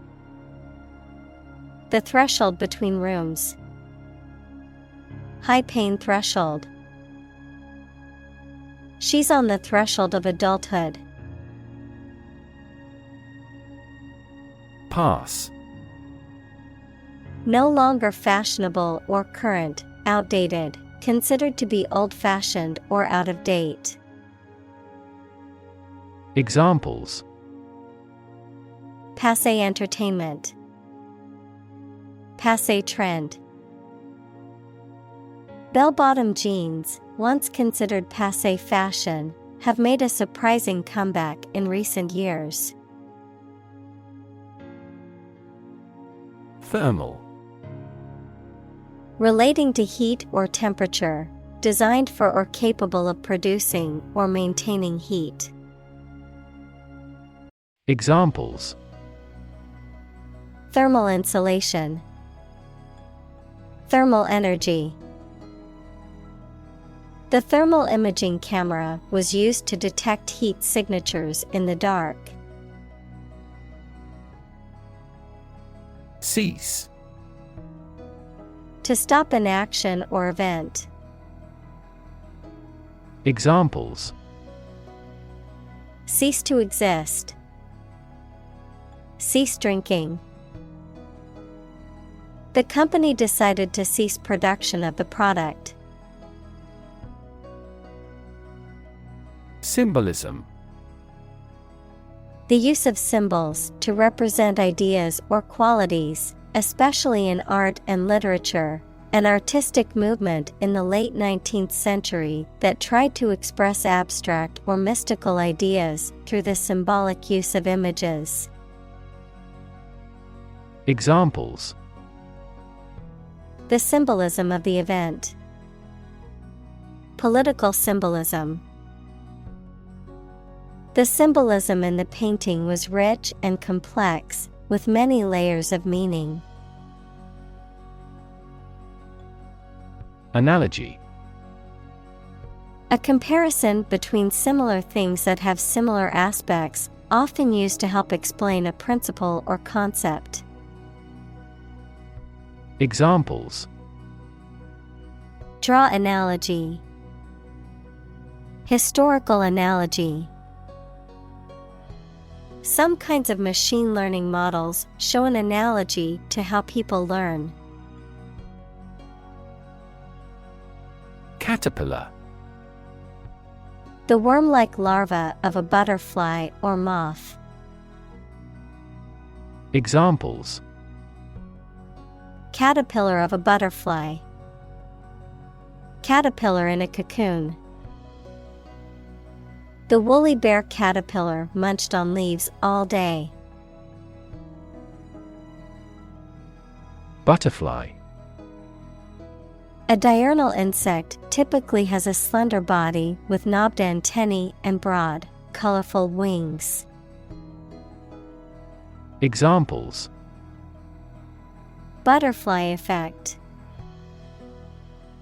The threshold between rooms. High pain threshold. She's on the threshold of adulthood. Pass. No longer fashionable or current, outdated, considered to be old-fashioned or out of date. Examples: Passé entertainment. Passé trend. Bell-bottom jeans, once considered passé fashion, have made a surprising comeback in recent years. Thermal. Relating to heat or temperature, designed for or capable of producing or maintaining heat. Examples: Thermal insulation. Thermal energy. The thermal imaging camera was used to detect heat signatures in the dark. Cease. To stop an action or event. Examples: Cease to exist. Cease drinking. The company decided to cease production of the product. Symbolism. The use of symbols to represent ideas or qualities, especially in art and literature, an artistic movement in the late 19th century that tried to express abstract or mystical ideas through the symbolic use of images. Examples: The symbolism of the event. Political symbolism. The symbolism in the painting was rich and complex, with many layers of meaning. Analogy: A comparison between similar things that have similar aspects, often used to help explain a principle or concept. Examples: Draw analogy. Historical analogy. Some kinds of machine learning models show an analogy to how people learn. Caterpillar. The worm-like larva of a butterfly or moth. Examples: Caterpillar of a butterfly. Caterpillar in a cocoon. The woolly bear caterpillar munched on leaves all day. Butterfly. A diurnal insect typically has a slender body with knobbed antennae and broad, colorful wings. Examples: Butterfly effect.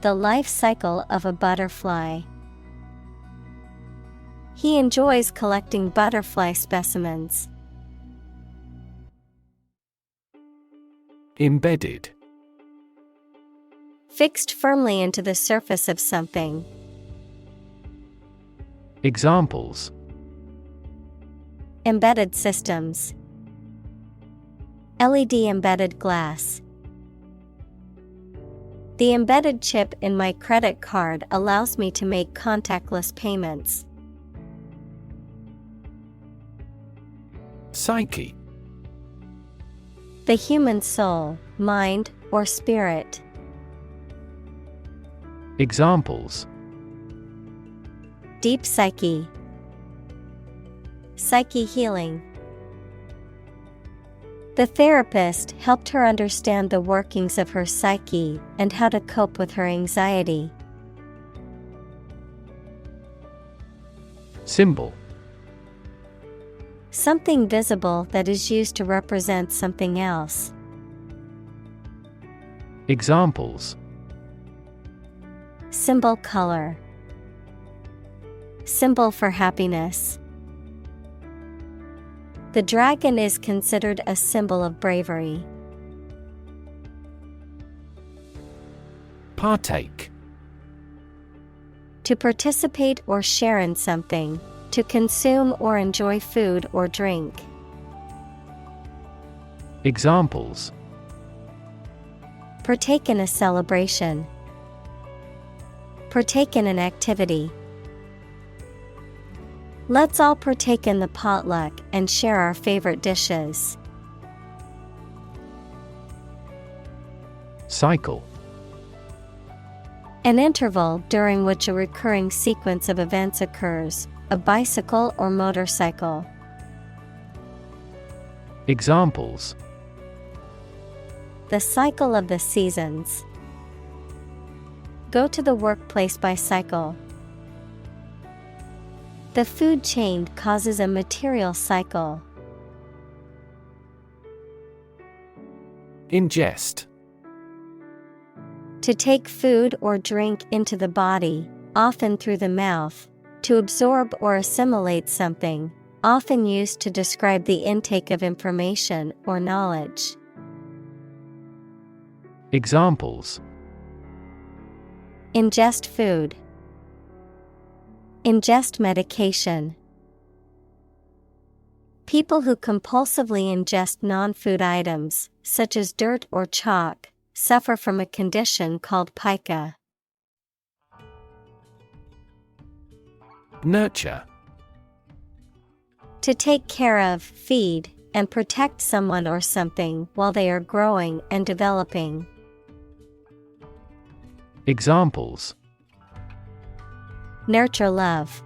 The life cycle of a butterfly. He enjoys collecting butterfly specimens. Embedded. Fixed firmly into the surface of something. Examples: Embedded systems. LED embedded glass. The embedded chip in my credit card allows me to make contactless payments. Psyche. The human soul, mind, or spirit. Examples: Deep psyche. Psyche healing. The therapist helped her understand the workings of her psyche and how to cope with her anxiety. Symbol. Something visible that is used to represent something else. Examples: Symbol color. Symbol for happiness. The dragon is considered a symbol of bravery. Partake. To participate or share in something. To consume or enjoy food or drink. Examples: Partake in a celebration. Partake in an activity. Let's all partake in the potluck and share our favorite dishes. Cycle. An interval during which a recurring sequence of events occurs, a bicycle or motorcycle. Examples: The cycle of the seasons. Go to the workplace by cycle. The food chain causes a material cycle. Ingest. To take food or drink into the body, often through the mouth. To absorb or assimilate something, often used to describe the intake of information or knowledge. Examples: Ingest food. Ingest medication. People who compulsively ingest non-food items, such as dirt or chalk, suffer from a condition called pica. Nurture. To take care of, feed, and protect someone or something while they are growing and developing. Examples: Nurture love.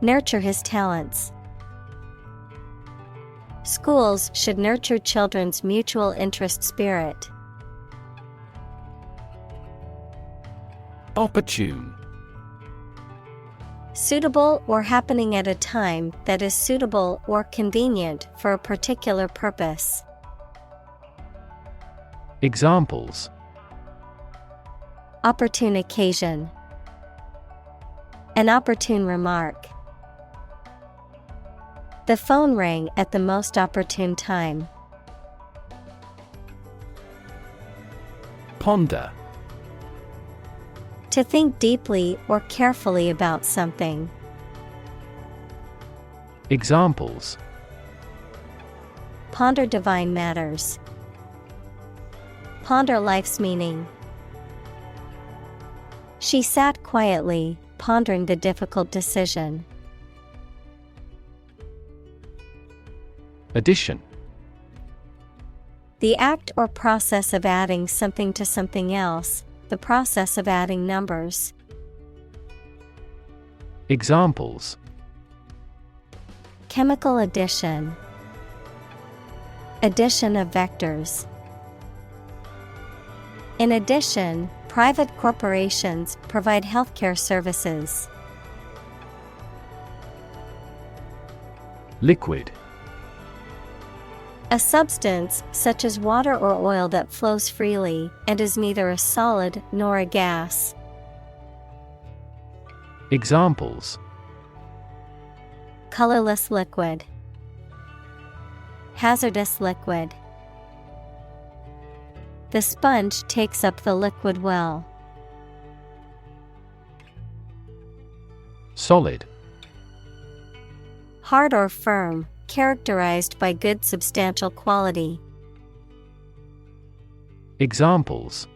Nurture his talents. Schools should nurture children's mutual interest spirit. Opportune. Suitable or happening at a time that is suitable or convenient for a particular purpose. Examples: Opportune occasion. An opportune remark. The phone rang at the most opportune time. Ponder. To think deeply or carefully about something. Examples: Ponder divine matters. Ponder life's meaning. She sat quietly, pondering the difficult decision. Addition. The act or process of adding something to something else, the process of adding numbers. Examples: Chemical addition. Addition of vectors. In addition, private corporations provide healthcare services. Liquid. A substance, such as water or oil, that flows freely and is neither a solid nor a gas. Examples: Colorless liquid. Hazardous liquid. The sponge takes up the liquid well. Solid. Hard or firm, characterized by good substantial quality. Examples: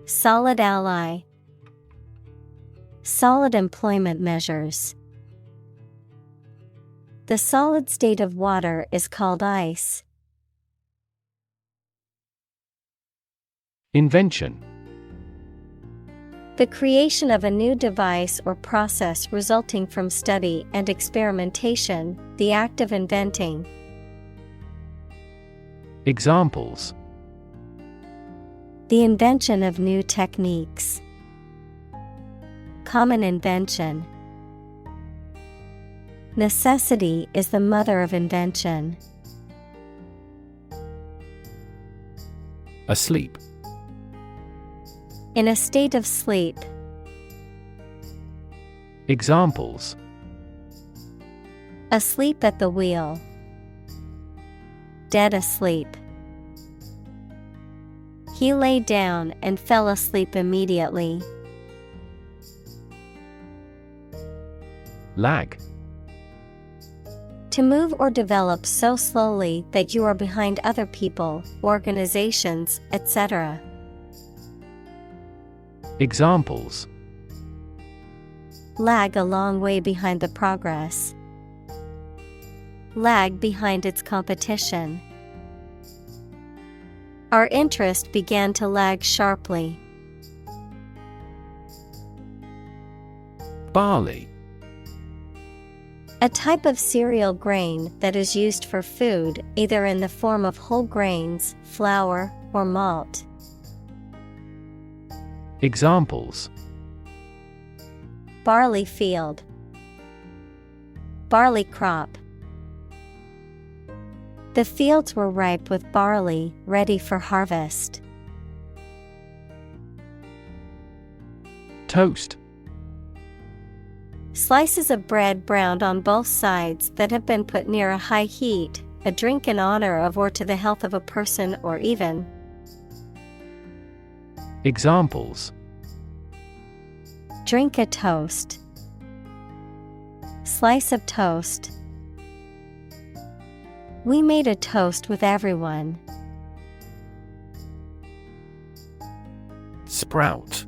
Solid ally. Solid employment measures. The solid state of water is called ice. Invention. The creation of a new device or process resulting from study and experimentation, the act of inventing. Examples: The invention of new techniques. Common invention. Necessity is the mother of invention. Asleep. In a state of sleep. Examples: Asleep at the wheel. Dead asleep. He lay down and fell asleep immediately. Lag. To move or develop so slowly that you are behind other people, organizations, etc. Examples: Lag a long way behind the progress. Lag behind its competition. Our interest began to lag sharply. Barley. A type of cereal grain that is used for food, either in the form of whole grains, flour, or malt. Examples: Barley field. Barley crop. The fields were ripe with barley, ready for harvest. Toast. Slices of bread browned on both sides that have been put near a high heat, a drink in honor of or to the health of a person or even. Examples: Drink a toast. Slice of toast. We made a toast with everyone. Sprout.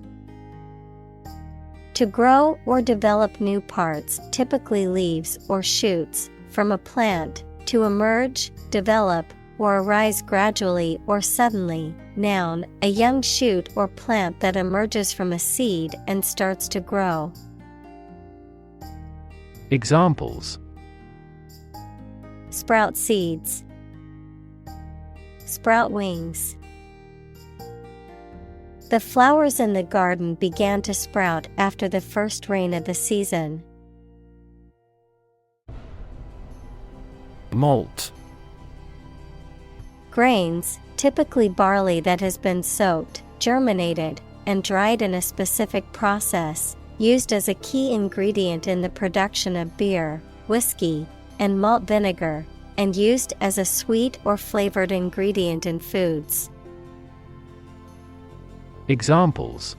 To grow or develop new parts, typically leaves or shoots, from a plant, to emerge, develop, or arise gradually or suddenly. Noun, a young shoot or plant that emerges from a seed and starts to grow. Examples: Sprout seeds. Sprout wings. The flowers in the garden began to sprout after the first rain of the season. Malt. Grains, typically barley that has been soaked, germinated, and dried in a specific process, used as a key ingredient in the production of beer, whiskey, and malt vinegar, and used as a sweet or flavored ingredient in foods. Examples: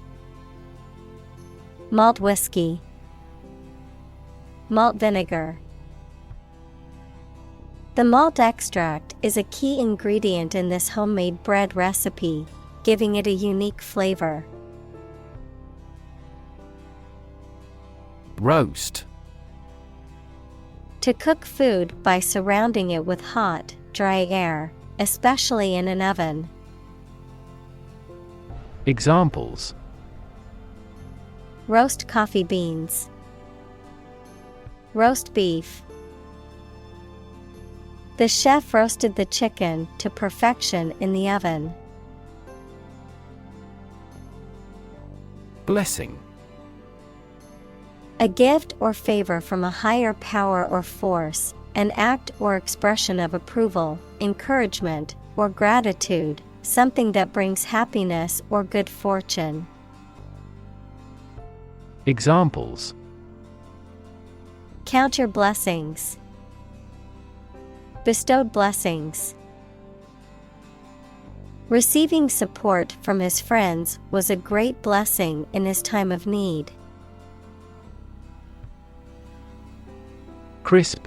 Malt whiskey. Malt vinegar. The malt extract is a key ingredient in this homemade bread recipe, giving it a unique flavor. Roast. To cook food by surrounding it with hot, dry air, especially in an oven. Examples: Roast coffee beans. Roast beef. The chef roasted the chicken to perfection in the oven. Blessing. A gift or favor from a higher power or force, an act or expression of approval, encouragement, or gratitude, something that brings happiness or good fortune. Examples: Count your blessings. Bestowed blessings. Receiving support from his friends was a great blessing in his time of need. Crisp.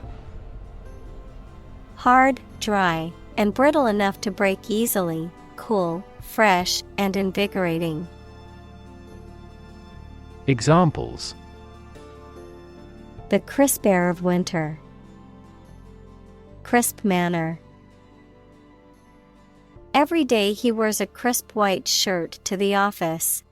Hard, dry, and brittle enough to break easily, cool, fresh, and invigorating. Examples: The crisp air of winter. Crisp manner. Every day he wears a crisp white shirt to the office.